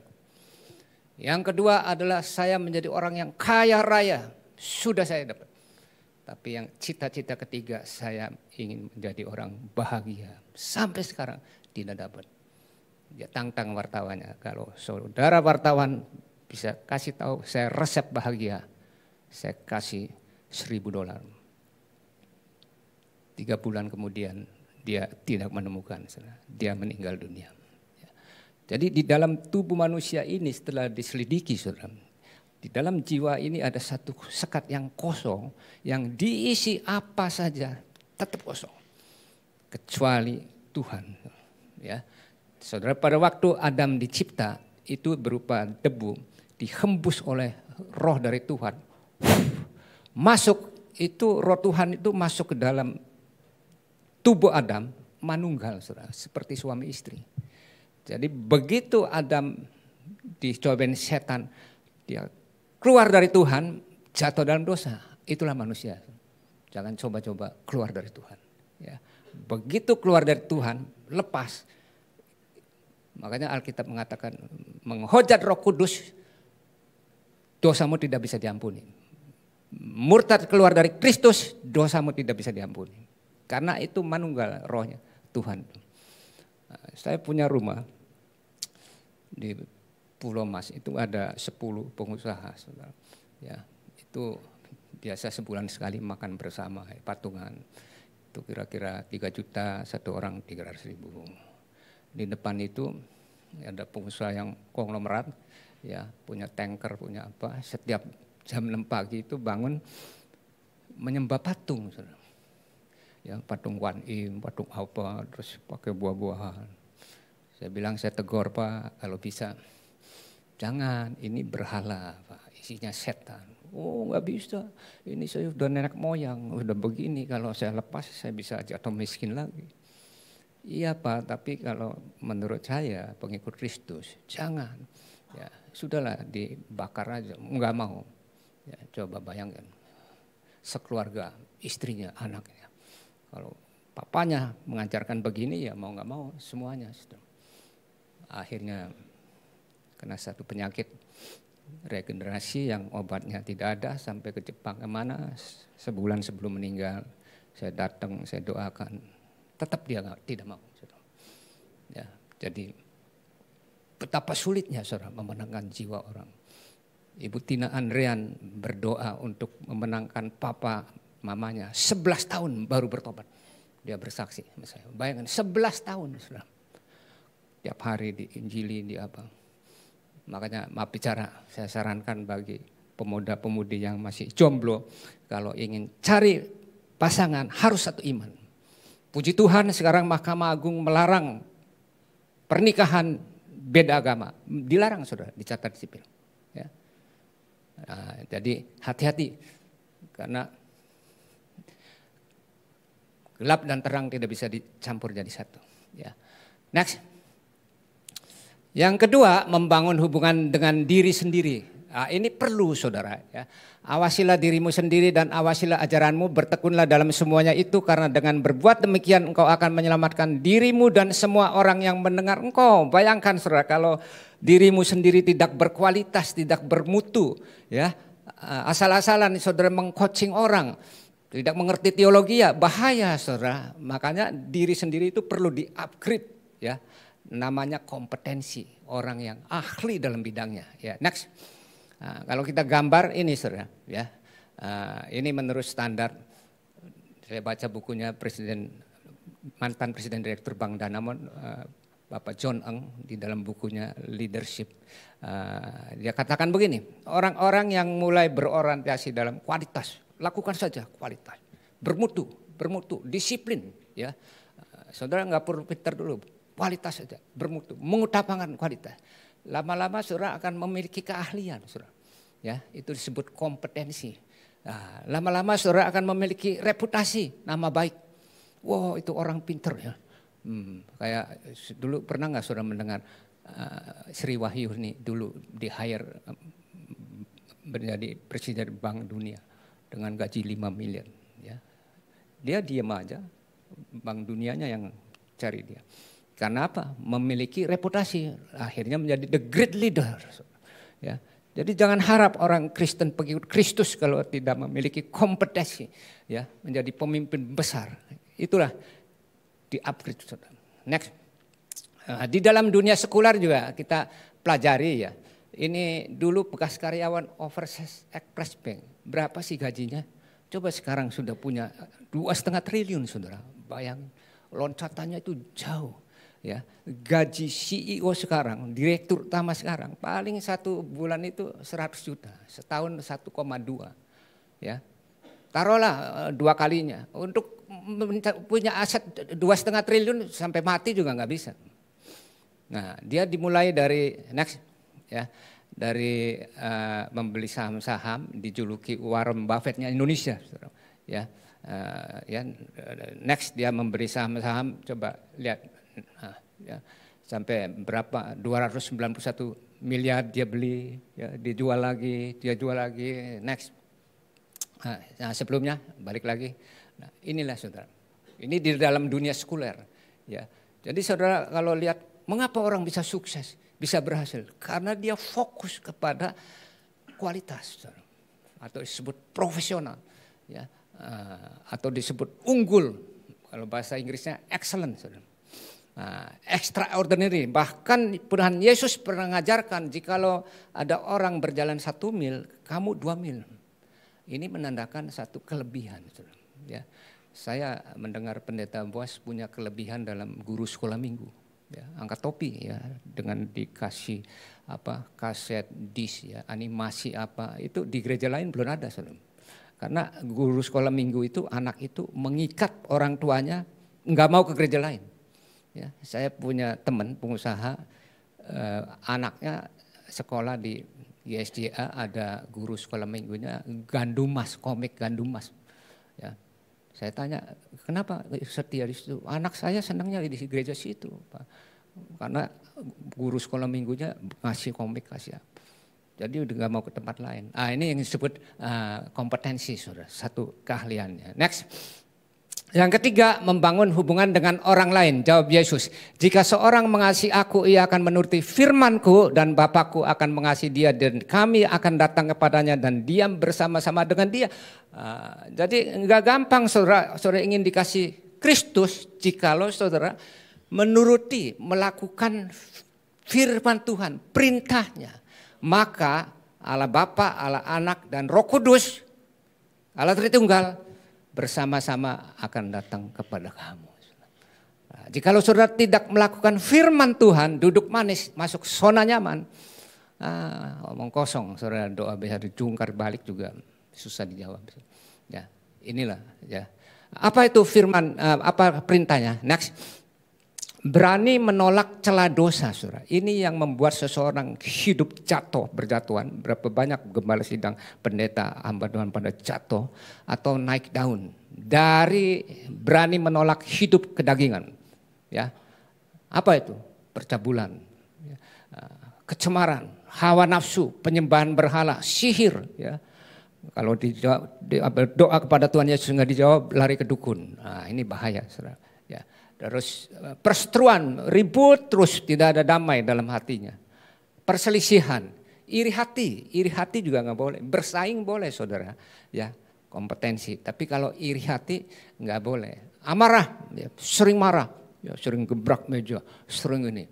Yang kedua adalah saya menjadi orang yang kaya raya. Sudah saya dapat. Tapi yang cita-cita ketiga, saya ingin menjadi orang bahagia. Sampai sekarang tidak dapat. Dia tantang wartawannya. Kalau saudara wartawan bisa kasih tahu saya resep bahagia, saya kasih $1.000. 3 bulan kemudian dia tidak menemukan. Dia meninggal dunia. Jadi di dalam tubuh manusia ini setelah diselidiki, saudara, di dalam jiwa ini ada satu sekat yang kosong, yang diisi apa saja tetap kosong, kecuali Tuhan. Ya, saudara, pada waktu Adam dicipta itu berupa debu, dihembus oleh roh dari Tuhan, masuk itu roh Tuhan itu masuk ke dalam tubuh Adam, manunggal, saudara, seperti suami istri. Jadi begitu Adam dicobain setan, dia keluar dari Tuhan, jatuh dalam dosa. Itulah manusia. Jangan coba-coba keluar dari Tuhan. Ya. Begitu keluar dari Tuhan, lepas. Makanya Alkitab mengatakan, menghujat Roh Kudus, dosamu tidak bisa diampuni. Murtad keluar dari Kristus, dosamu tidak bisa diampuni. Karena itu manunggal rohnya Tuhan. Saya punya rumah di Pulau Mas, itu ada 10 pengusaha, saudara. Ya, itu biasa sebulan sekali makan bersama, patungan. Itu kira-kira 3 juta, satu orang 300.000. Di depan itu ada pengusaha yang konglomerat, ya, punya tanker, punya apa. Setiap jam 6 pagi itu bangun menyembah patung, saudara. Ya, patung Wan Im, patung apa, terus pakai buah-buahan. Saya bilang, saya tegur, Pak, kalau bisa jangan, ini berhala, Pak, isinya setan. Oh, nggak bisa, ini saya udah nenek moyang, udah begini, kalau saya lepas saya bisa jatuh miskin lagi. Iya, Pak, tapi kalau menurut saya pengikut Kristus, jangan. Ya, sudahlah dibakar aja, nggak mau. Ya, coba bayangkan, sekeluarga, istrinya, anaknya. Kalau papanya mengajarkan begini, ya mau nggak mau semuanya. Akhirnya kena satu penyakit regenerasi yang obatnya tidak ada, sampai ke Jepang kemana, sebulan sebelum meninggal saya datang, saya doakan, tetap dia tidak mau. Ya, jadi betapa sulitnya, saudara, memenangkan jiwa orang. Ibu Tina Andrean berdoa untuk memenangkan papa mamanya, 11 tahun baru bertobat. Dia bersaksi sama saya, bayangkan 11 tahun, saudara. Tiap hari diinjili, di apa. Makanya maaf bicara, saya sarankan bagi pemuda-pemudi yang masih jomblo, kalau ingin cari pasangan harus satu iman. Puji Tuhan sekarang Mahkamah Agung melarang pernikahan beda agama. Dilarang, saudara, dicatat sipil. Ya. Nah, jadi hati-hati, karena gelap dan terang tidak bisa dicampur jadi satu. Ya. Next. Yang kedua, membangun hubungan dengan diri sendiri. Nah, ini perlu, saudara. Ya. Awasilah dirimu sendiri dan awasilah ajaranmu, bertekunlah dalam semuanya itu, karena dengan berbuat demikian engkau akan menyelamatkan dirimu dan semua orang yang mendengar engkau. Bayangkan, saudara, kalau dirimu sendiri tidak berkualitas, tidak bermutu, ya, asal-asalan saudara meng-coaching orang, tidak mengerti teologi, ya bahaya, saudara. Makanya diri sendiri itu perlu di-upgrade, ya. Namanya kompetensi, orang yang ahli dalam bidangnya. Ya, next. Nah, kalau kita gambar ini, saudara, ya, ini menurut standar. Saya baca bukunya mantan presiden direktur Bank Danamon, Bapak John Eng, di dalam bukunya Leadership. Dia katakan begini, orang-orang yang mulai berorientasi dalam kualitas, lakukan saja kualitas, bermutu, disiplin, ya. Saudara nggak perlu pintar dulu. Kualitas saja, bermutu, mengutamakan kualitas. Lama-lama saudara akan memiliki keahlian, saudara. Ya, itu disebut kompetensi. Nah, lama-lama saudara akan memiliki reputasi, nama baik. Wow, itu orang pinter, ya. Kayak dulu pernah nggak saudara mendengar Sri Wahyuni dulu di hire menjadi presiden Bank Dunia dengan gaji 5 miliar. Ya. Dia diam aja, Bank Dunianya yang cari dia. Karena apa? Memiliki reputasi, akhirnya menjadi the great leader. Ya. Jadi jangan harap orang Kristen pengikut Kristus kalau tidak memiliki kompetensi, ya, menjadi pemimpin besar. Itulah di-upgrade. Next. Di dalam dunia sekuler juga kita pelajari, ya. Ini dulu bekas karyawan Overseas Express Bank. Berapa sih gajinya? Coba sekarang sudah punya 2,5 triliun, saudara. Bayangin, loncatannya itu jauh. Ya, gaji CEO sekarang, direktur utama sekarang, paling satu bulan itu 100 juta, setahun 1,2. Ya, taruhlah 2 kalinya. Untuk punya aset 2,5 triliun sampai mati juga nggak bisa. Nah, dia dimulai dari next, ya, dari membeli saham-saham, dijuluki Warren Buffett-nya Indonesia, ya. Ya, next dia memberi saham-saham, coba lihat. Ya, sampai berapa, 291 miliar dia beli, ya, dijual lagi, dia jual lagi, next. Nah, sebelumnya balik lagi. Nah, inilah, saudara, ini di dalam dunia sekuler, ya. Jadi saudara kalau lihat mengapa orang bisa sukses, bisa berhasil, karena dia fokus kepada kualitas, saudara. Atau disebut profesional, ya, atau disebut unggul Kalau bahasa Inggrisnya excellent, saudara. Nah, extraordinary. Bahkan Tuhan Yesus pernah mengajarkan jikalau ada orang berjalan 1 mil, kamu 2 mil. Ini menandakan satu kelebihan, saudara. Ya, saya mendengar pendeta Boas punya kelebihan dalam guru sekolah minggu. Ya, angkat topi ya, dengan dikasih kaset dis ya, animasi itu di gereja lain belum ada, saudara. Karena guru sekolah minggu itu anak itu mengikat orang tuanya nggak mau ke gereja lain. Ya, saya punya teman pengusaha, anaknya sekolah di ISJA, ada guru sekolah minggunya Gandumas, komik Gandumas. Ya, saya tanya kenapa setia di situ? Anak saya senangnya di gereja situ, Pak. Karena guru sekolah minggunya ngasih komik, kasih apa. Jadi udah nggak mau ke tempat lain. Ini yang disebut kompetensi, saudara, satu keahliannya. Next. Yang ketiga, membangun hubungan dengan orang lain. Jawab Yesus, jika seorang mengasihi aku, ia akan menuruti firman-Ku, dan Bapa-Ku akan mengasihi dia, dan kami akan datang kepadanya dan diam bersama-sama dengan dia. Jadi enggak gampang saudara ingin dikasih Kristus jikalau saudara menuruti, melakukan firman Tuhan, perintahnya. Maka Allah Bapa, Allah Anak, dan Roh Kudus, Allah Tritunggal, bersama-sama akan datang kepada kamu. Nah, jikalau saudara tidak melakukan firman Tuhan, duduk manis, masuk zona nyaman, omong kosong, saudara doa bisa dijungkar balik juga susah dijawab. Ya, inilah ya. Apa itu firman? Apa perintahnya? Next. Berani menolak celah dosa, saudara. Ini yang membuat seseorang hidup jatuh, berjatuhan. Berapa banyak gembala sidang, pendeta, hamba Tuhan pada jatuh atau naik daun dari berani menolak hidup kedagingan. Ya, apa itu? Percabulan, kecemaran, hawa nafsu, penyembahan berhala, sihir. Ya, kalau doa kepada Tuhan Yesus nggak dijawab, lari ke dukun. Nah, ini bahaya, saudara. Ya. Terus perseteruan, ribut terus, tidak ada damai dalam hatinya. Perselisihan, iri hati juga nggak boleh. Bersaing boleh, saudara, ya, kompetensi. Tapi kalau iri hati nggak boleh. Amarah, ya, sering marah, ya, sering gebrak meja, sering ini.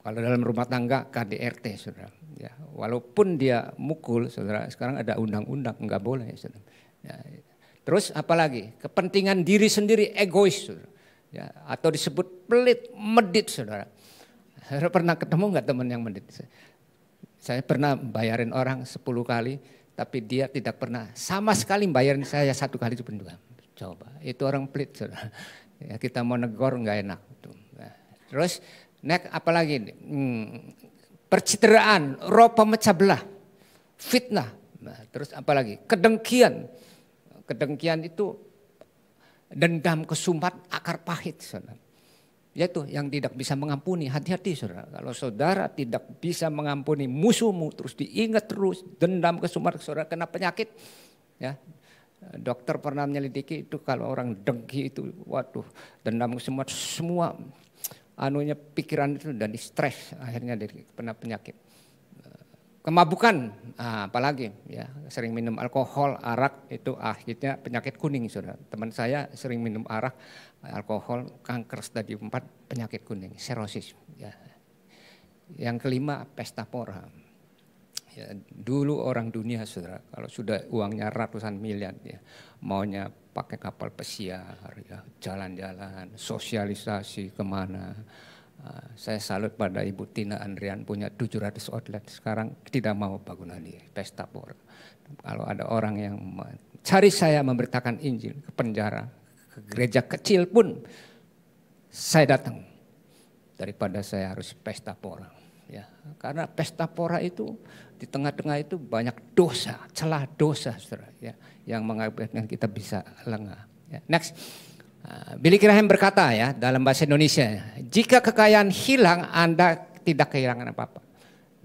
Kalau dalam rumah tangga KDRT, saudara. Ya, walaupun dia mukul, saudara, sekarang ada undang-undang nggak boleh, saudara. Ya. Terus apalagi kepentingan diri sendiri, egois, saudara. Ya, atau disebut pelit, medit, saudara. Saya pernah ketemu nggak teman yang medit? Saya pernah bayarin orang 10 kali, tapi dia tidak pernah sama sekali bayarin saya 1 kali juga. Coba, itu orang pelit, saudara. Ya, kita mau negor nggak enak. Nah, terus next apalagi? Percitraan, roh pemecah belah, fitnah. Nah, terus apalagi? Kedengkian. Kedengkian itu dendam, kesumbat, akar pahit, saudara. Yaitu yang tidak bisa mengampuni. Hati-hati, saudara. Kalau saudara tidak bisa mengampuni musuhmu, terus diingat terus, dendam, kesumbat, saudara kena penyakit. Ya, dokter pernah menyelidiki itu kalau orang dengki itu, waduh, dendam, kesumbat, semua anunya pikiran itu dan stres, akhirnya dia kena penyakit. Kemabukan, apalagi ya, sering minum alkohol, arak, itu akhirnya penyakit kuning, saudara. Teman saya sering minum arak, alkohol, kanker stadium 4, penyakit kuning, serosis. Ya. Yang kelima, pesta pora. Ya, dulu orang dunia, saudara, kalau sudah uangnya ratusan miliar, ya, maunya pakai kapal pesiar, ya, jalan-jalan, sosialisasi kemana. Saya salut pada Ibu Tina Andrian punya 700 outlet. Sekarang tidak mau bangunan di pesta pora. Kalau ada orang yang cari saya memberitakan Injil ke penjara, ke gereja kecil pun saya datang. Daripada saya harus pesta pora. Ya, karena pesta pora itu di tengah-tengah itu banyak dosa, celah dosa, saudara, ya, yang mengakibatkan kita bisa lengah. Ya. Next. Billy Graham berkata ya dalam bahasa Indonesia, jika kekayaan hilang Anda tidak kehilangan apa-apa.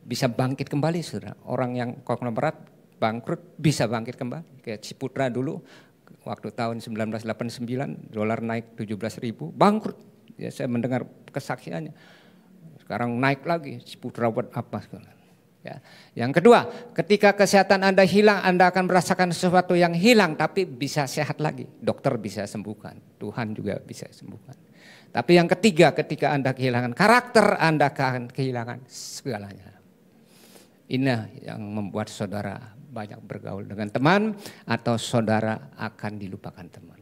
Bisa bangkit kembali, saudara. Orang yang konglomerat bangkrut bisa bangkit kembali. Kayak Ciputra dulu waktu tahun 1989 dolar naik 17.000 bangkrut. Ya, saya mendengar kesaksiannya. Sekarang naik lagi, Ciputra buat apa sekarang. Ya. Yang kedua, ketika kesehatan Anda hilang, Anda akan merasakan sesuatu yang hilang tapi bisa sehat lagi. Dokter bisa sembuhkan, Tuhan juga bisa sembuhkan. Tapi yang ketiga, ketika Anda kehilangan karakter, Anda akan kehilangan segalanya. Ini yang membuat saudara banyak bergaul dengan teman atau saudara akan dilupakan teman.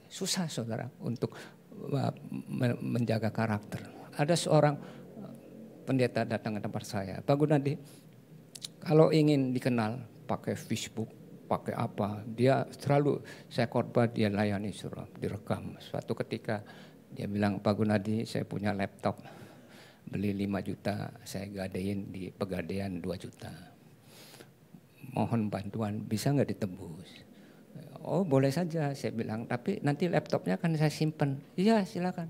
Susah saudara untuk menjaga karakter. Ada seorang pendeta datang ke tempat saya, Pak Gunadi, kalau ingin dikenal pakai Facebook, pakai apa, dia selalu saya khotbah dia layani suruh direkam. Suatu ketika dia bilang, Pak Gunadi saya punya laptop, beli 5 juta, saya gadein di Pegadaian 2 juta. Mohon bantuan, bisa nggak ditebus? Oh boleh saja, saya bilang, tapi nanti laptopnya kan saya simpen. Iya silakan.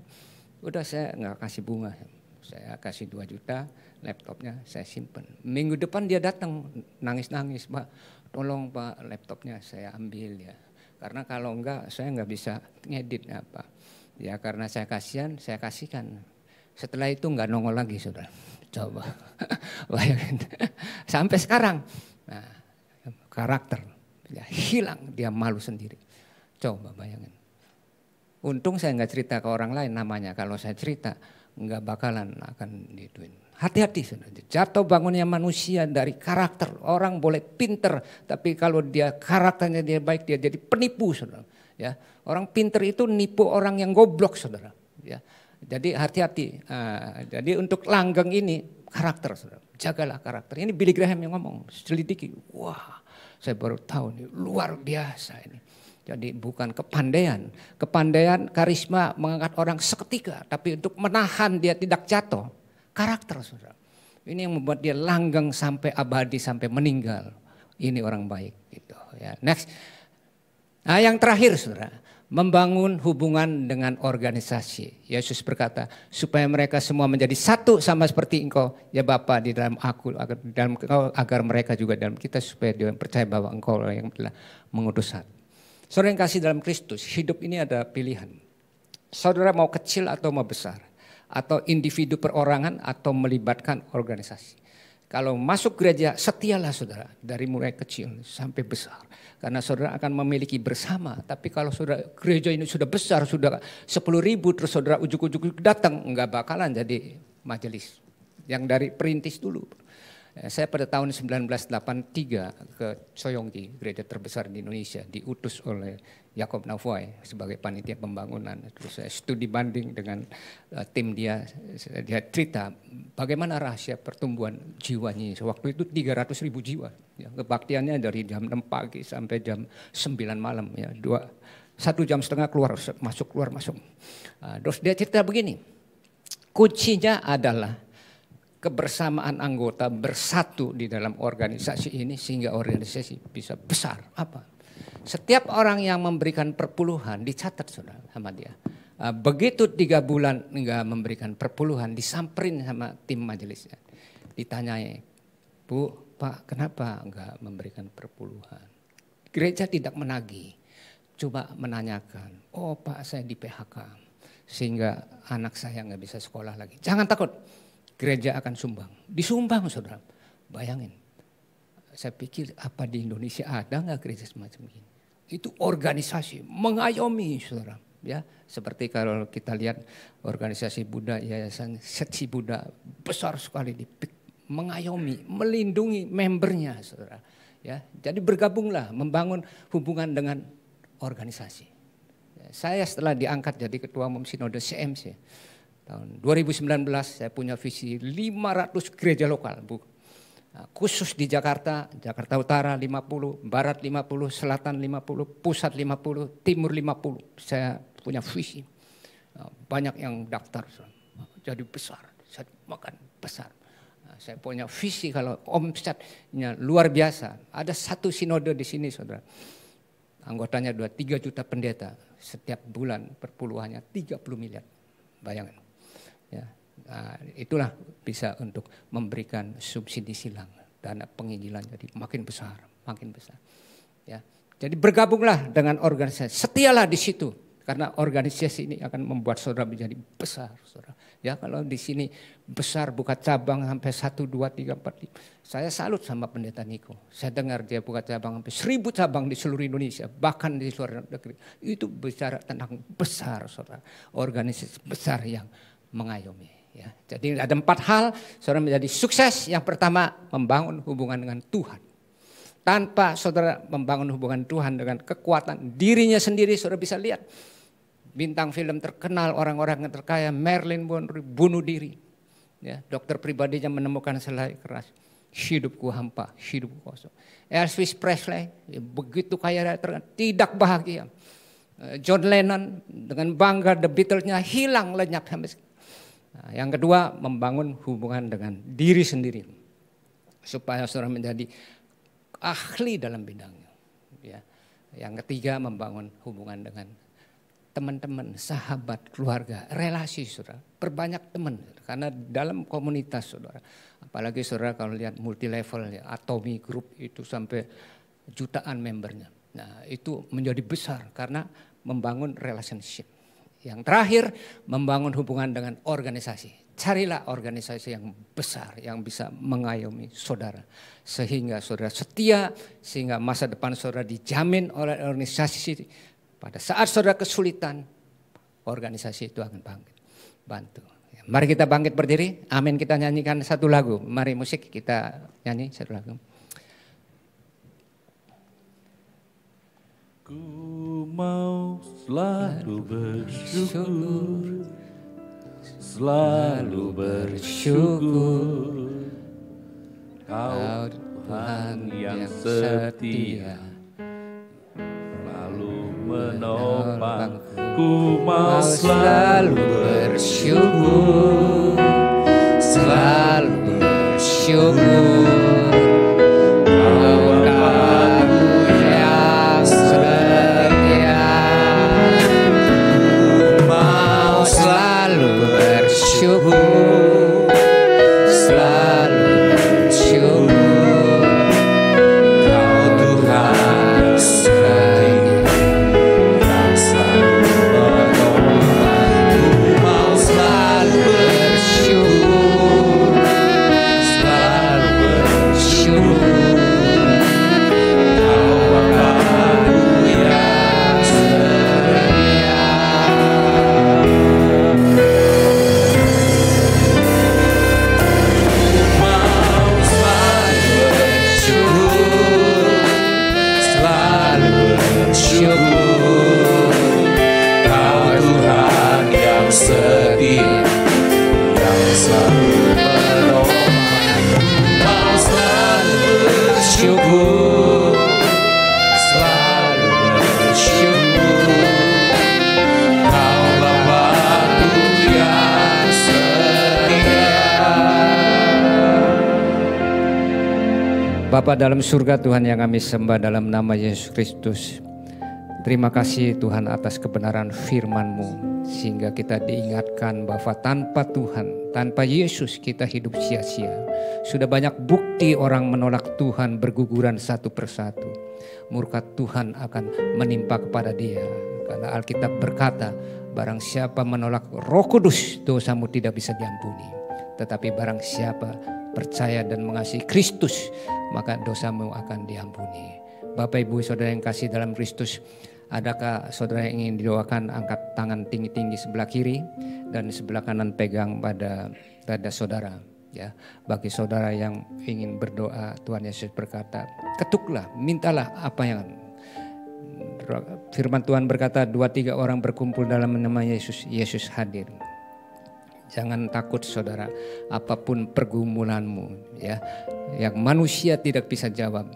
Udah saya nggak kasih bunga. Saya kasih 2 juta, laptopnya saya simpen. Minggu depan dia datang nangis-nangis, Pak, tolong Pak laptopnya saya ambil ya. Karena kalau enggak saya nggak bisa ngedit apa. Ya karena saya kasihan, saya kasihkan. Setelah itu nggak nongol lagi saudara. Coba bayangin. Sampai sekarang, nah, karakter ya, hilang, dia malu sendiri. Coba bayangin. Untung saya nggak cerita ke orang lain namanya. Kalau saya cerita, nggak bakalan akan dituin. Hati-hati saudara. Jatuh bangunnya manusia dari karakter. Orang boleh pinter, tapi kalau dia karakternya dia baik, dia jadi penipu saudara. Ya, orang pinter itu nipu orang yang goblok saudara. Ya, jadi hati-hati. Jadi untuk langgeng ini karakter saudara. Jagalah karakter. Ini Billy Graham yang ngomong. Selidiki. Wah, saya baru tahu nih, luar biasa ini. Jadi bukan kepandaian. Kepandaian, karisma mengangkat orang seketika. Tapi untuk menahan dia tidak jatuh. Karakter saudara. Ini yang membuat dia langgeng sampai abadi, sampai meninggal. Ini orang baik. Gitu, ya. Next. Nah yang terakhir saudara. Membangun hubungan dengan organisasi. Yesus berkata, supaya mereka semua menjadi satu sama seperti engkau. Ya Bapa di dalam aku, agar mereka juga dalam kita. Supaya dia percaya bahwa engkau yang telah mengutus satu. Saudara yang kasih dalam Kristus, hidup ini ada pilihan. Saudara mau kecil atau mau besar. Atau individu perorangan atau melibatkan organisasi. Kalau masuk gereja, setialah saudara. Dari mulai kecil sampai besar. Karena saudara akan memiliki bersama. Tapi kalau saudara gereja ini sudah besar, sudah 10.000, terus saudara ujuk-ujuk datang, enggak bakalan jadi majelis. Yang dari perintis dulu. Saya pada tahun 1983 ke Soyongji, gereja terbesar di Indonesia, diutus oleh Jacob Navoy sebagai panitia pembangunan. Terus saya studi banding dengan tim dia cerita bagaimana rahasia pertumbuhan jiwanya. Waktu itu 300.000 jiwa. Ya, kebaktiannya dari jam 6 pagi sampai jam 9 malam. Ya, 1,5 jam keluar masuk. Terus dia cerita begini, kuncinya adalah kebersamaan anggota bersatu di dalam organisasi ini sehingga organisasi bisa besar. Apa? Setiap orang yang memberikan perpuluhan dicatat saudara sama dia. Begitu 3 bulan enggak memberikan perpuluhan, disamperin sama tim majelisnya. Ditanyai, Bu, Pak, kenapa enggak memberikan perpuluhan? Gereja tidak menagih, coba menanyakan, oh Pak saya di PHK sehingga anak saya enggak bisa sekolah lagi. Jangan takut. Gereja akan sumbang. Disumbang saudara. Bayangin. Saya pikir apa di Indonesia ada nggak gereja semacam ini. Itu organisasi mengayomi saudara. Ya, seperti kalau kita lihat organisasi Buddha, yayasan Setsi Buddha besar sekali di mengayomi, melindungi membernya saudara. Ya, jadi bergabunglah membangun hubungan dengan organisasi. Saya setelah diangkat jadi ketua umum sinode CMC. Tahun 2019 saya punya visi 500 gereja lokal, Bu. Khusus di Jakarta, Jakarta Utara 50, Barat 50, Selatan 50, Pusat 50, Timur 50. Saya punya visi. Banyak yang daftar, jadi besar, saya makan besar. Saya punya visi kalau omsetnya luar biasa. Ada satu sinode di sini saudara. Anggotanya 3 juta pendeta. Setiap bulan perpuluhannya 30 miliar. Bayangkan. Ya, nah, itulah bisa untuk memberikan subsidi silang, dana penginjilan jadi makin besar. Ya, jadi bergabunglah dengan organisasi, setialah di situ. Karena organisasi ini akan membuat saudara menjadi besar, saudara. Ya, kalau di sini besar buka cabang sampai 1, 2, 3, 4, 5. Saya salut sama pendeta Niko. Saya dengar dia buka cabang sampai 1000 cabang di seluruh Indonesia, bahkan di luar negeri. Itu bicara tentang besar, saudara. Organisasi besar yang mengayomi. Ya. Jadi ada 4 hal saudara menjadi sukses. Yang pertama, membangun hubungan dengan Tuhan. Tanpa saudara membangun hubungan Tuhan dengan kekuatan dirinya sendiri, saudara bisa lihat bintang film terkenal, orang-orang yang terkaya, Marilyn Monroe bunuh diri. Ya, dokter pribadinya menemukan selai keras. Hidupku hampa, hidupku kosong. Elvis Presley begitu kaya tidak bahagia. John Lennon dengan bangga The Beatles-nya hilang lenyap sampai sekarang. Nah, yang kedua, membangun hubungan dengan diri sendiri supaya saudara menjadi ahli dalam bidangnya. Ya. Yang ketiga, membangun hubungan dengan teman-teman, sahabat, keluarga, relasi saudara. Perbanyak teman, karena dalam komunitas saudara. Apalagi saudara kalau lihat multi level ya, Atomi Group itu sampai jutaan membernya. Nah itu menjadi besar karena membangun relationship. Yang terakhir, membangun hubungan dengan organisasi. Carilah organisasi yang besar, yang bisa mengayomi saudara. Sehingga saudara setia, sehingga masa depan saudara dijamin oleh organisasi. Pada saat saudara kesulitan, organisasi itu akan bangkit, bantu. Mari kita bangkit berdiri, amin, kita nyanyikan satu lagu. Mari musik kita nyanyi satu lagu. Ku mau selalu bersyukur, selalu bersyukur. Kau Tuhan yang setia, menopang. Ku mau selalu bersyukur, selalu bersyukur. Kau Bapa yang setia, mau selalu bersyukur, selalu bersyukur. Kau Tuhan setia, Bapa dalam surga, Tuhan yang kami sembah dalam nama Yesus Kristus. Terima kasih Tuhan atas kebenaran firman-Mu, sehingga kita diingatkan bahwa tanpa Tuhan, tanpa Yesus kita hidup sia-sia. Sudah banyak bukti orang menolak Tuhan berguguran satu persatu. Murka Tuhan akan menimpa kepada dia. Karena Alkitab berkata, barang siapa menolak Roh Kudus, dosamu tidak bisa diampuni. Tetapi barang siapa percaya dan mengasihi Kristus, maka dosamu akan diampuni. Bapak Ibu Saudara yang kasih dalam Kristus, adakah saudara yang ingin didoakan? Angkat tangan tinggi-tinggi sebelah kiri dan sebelah kanan pegang pada dada saudara. Ya, bagi saudara yang ingin berdoa, Tuhan Yesus berkata, ketuklah, mintalah apa yang firman Tuhan berkata, 2-3 orang berkumpul dalam nama Yesus, Yesus hadir. Jangan takut saudara, apapun pergumulanmu ya, yang manusia tidak bisa jawab,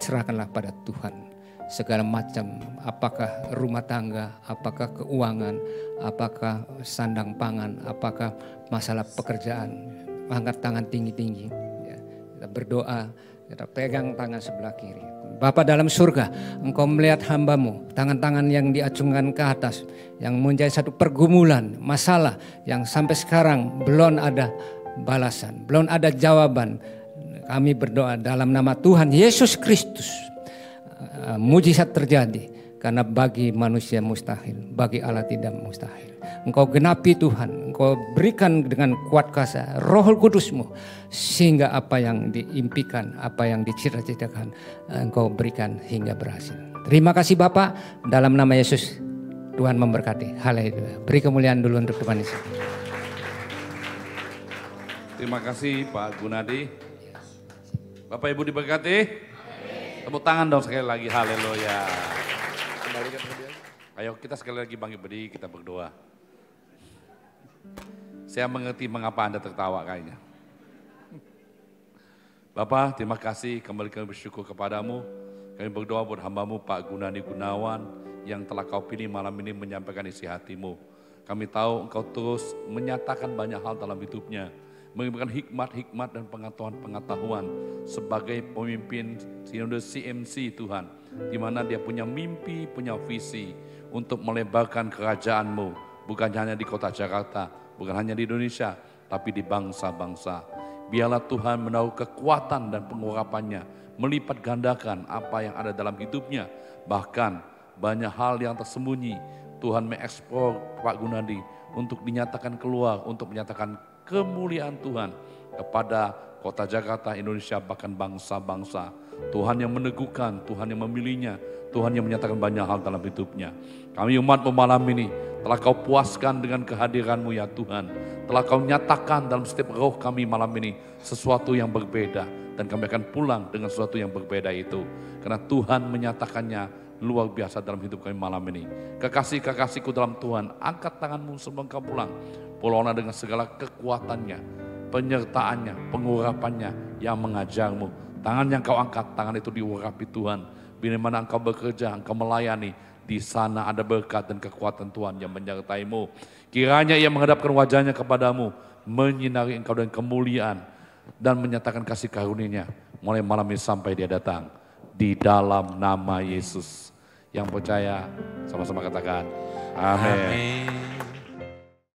serahkanlah pada Tuhan. Segala macam, apakah rumah tangga, apakah keuangan, apakah sandang pangan, apakah masalah pekerjaan, angkat tangan tinggi-tinggi ya. Kita berdoa, kita pegang tangan sebelah kiri. Bapa dalam surga, Engkau melihat hamba-Mu, tangan-tangan yang diacungkan ke atas, yang menjadi satu pergumulan, masalah yang sampai sekarang belum ada balasan, belum ada jawaban. Kami berdoa dalam nama Tuhan Yesus Kristus, mujizat terjadi. Karena bagi manusia mustahil, bagi Allah tidak mustahil. Engkau genapi Tuhan, Engkau berikan dengan kuat kuasa Roh Kudus-Mu, sehingga apa yang diimpikan, apa yang dicita-citakan, Engkau berikan hingga berhasil. Terima kasih Bapak, dalam nama Yesus Tuhan memberkati. Haleluya. Beri kemuliaan dulu untuk Tuhan Yesus. Terima kasih Pak Gunadi. Bapak Ibu diberkati. Tepuk tangan dong sekali lagi, haleluya. Kembalikan ke dia. Ayo kita sekali lagi bangkit berdiri, kita berdoa. Saya mengerti mengapa Anda tertawa kayaknya. Bapak, terima kasih, kembali kami bersyukur kepadamu. Kami berdoa buat hamba-Mu Pak Gunadi Gunawan yang telah Kau pilih malam ini menyampaikan isi hati-Mu. Kami tahu Engkau terus menyatakan banyak hal dalam hidupnya, memberikan hikmat-hikmat dan pengetahuan sebagai pemimpin Sinode CMC Tuhan, di mana dia punya mimpi, punya visi untuk melebarkan kerajaan-Mu, bukan hanya di kota Jakarta, bukan hanya di Indonesia, tapi di bangsa-bangsa. Biarlah Tuhan menaruh kekuatan dan pengurapannya, melipat gandakan apa yang ada dalam hidupnya, bahkan banyak hal yang tersembunyi. Tuhan mengeksplor Pak Gunadi untuk dinyatakan keluar, untuk menyatakan kemuliaan Tuhan kepada kota Jakarta, Indonesia, bahkan bangsa-bangsa. Tuhan yang meneguhkan, Tuhan yang memilihnya, Tuhan yang menyatakan banyak hal dalam hidupnya. Kami umat-Mu malam ini telah Kau puaskan dengan kehadiran-Mu ya Tuhan. Telah Kau nyatakan dalam setiap roh kami malam ini sesuatu yang berbeda. Dan kami akan pulang dengan sesuatu yang berbeda itu. Karena Tuhan menyatakannya luar biasa dalam hidup kami malam ini. Kekasih-kekasihku dalam Tuhan, angkat tangan-Mu sebelum Kau pulang. Pulaulah dengan segala kekuatannya, penyertaannya, pengurapannya yang mengajar-Mu. Tangan yang Kau angkat, tangan itu diurapi Tuhan. Bila mana Engkau bekerja, Engkau melayani, di sana ada berkat dan kekuatan Tuhan yang menyertai-Mu. Kiranya Ia menghadapkan wajahnya kepadamu, menyinari Engkau dengan kemuliaan, dan menyatakan kasih karunia-Nya mulai malam ini sampai Dia datang. Di dalam nama Yesus. Yang percaya, sama-sama katakan, amin.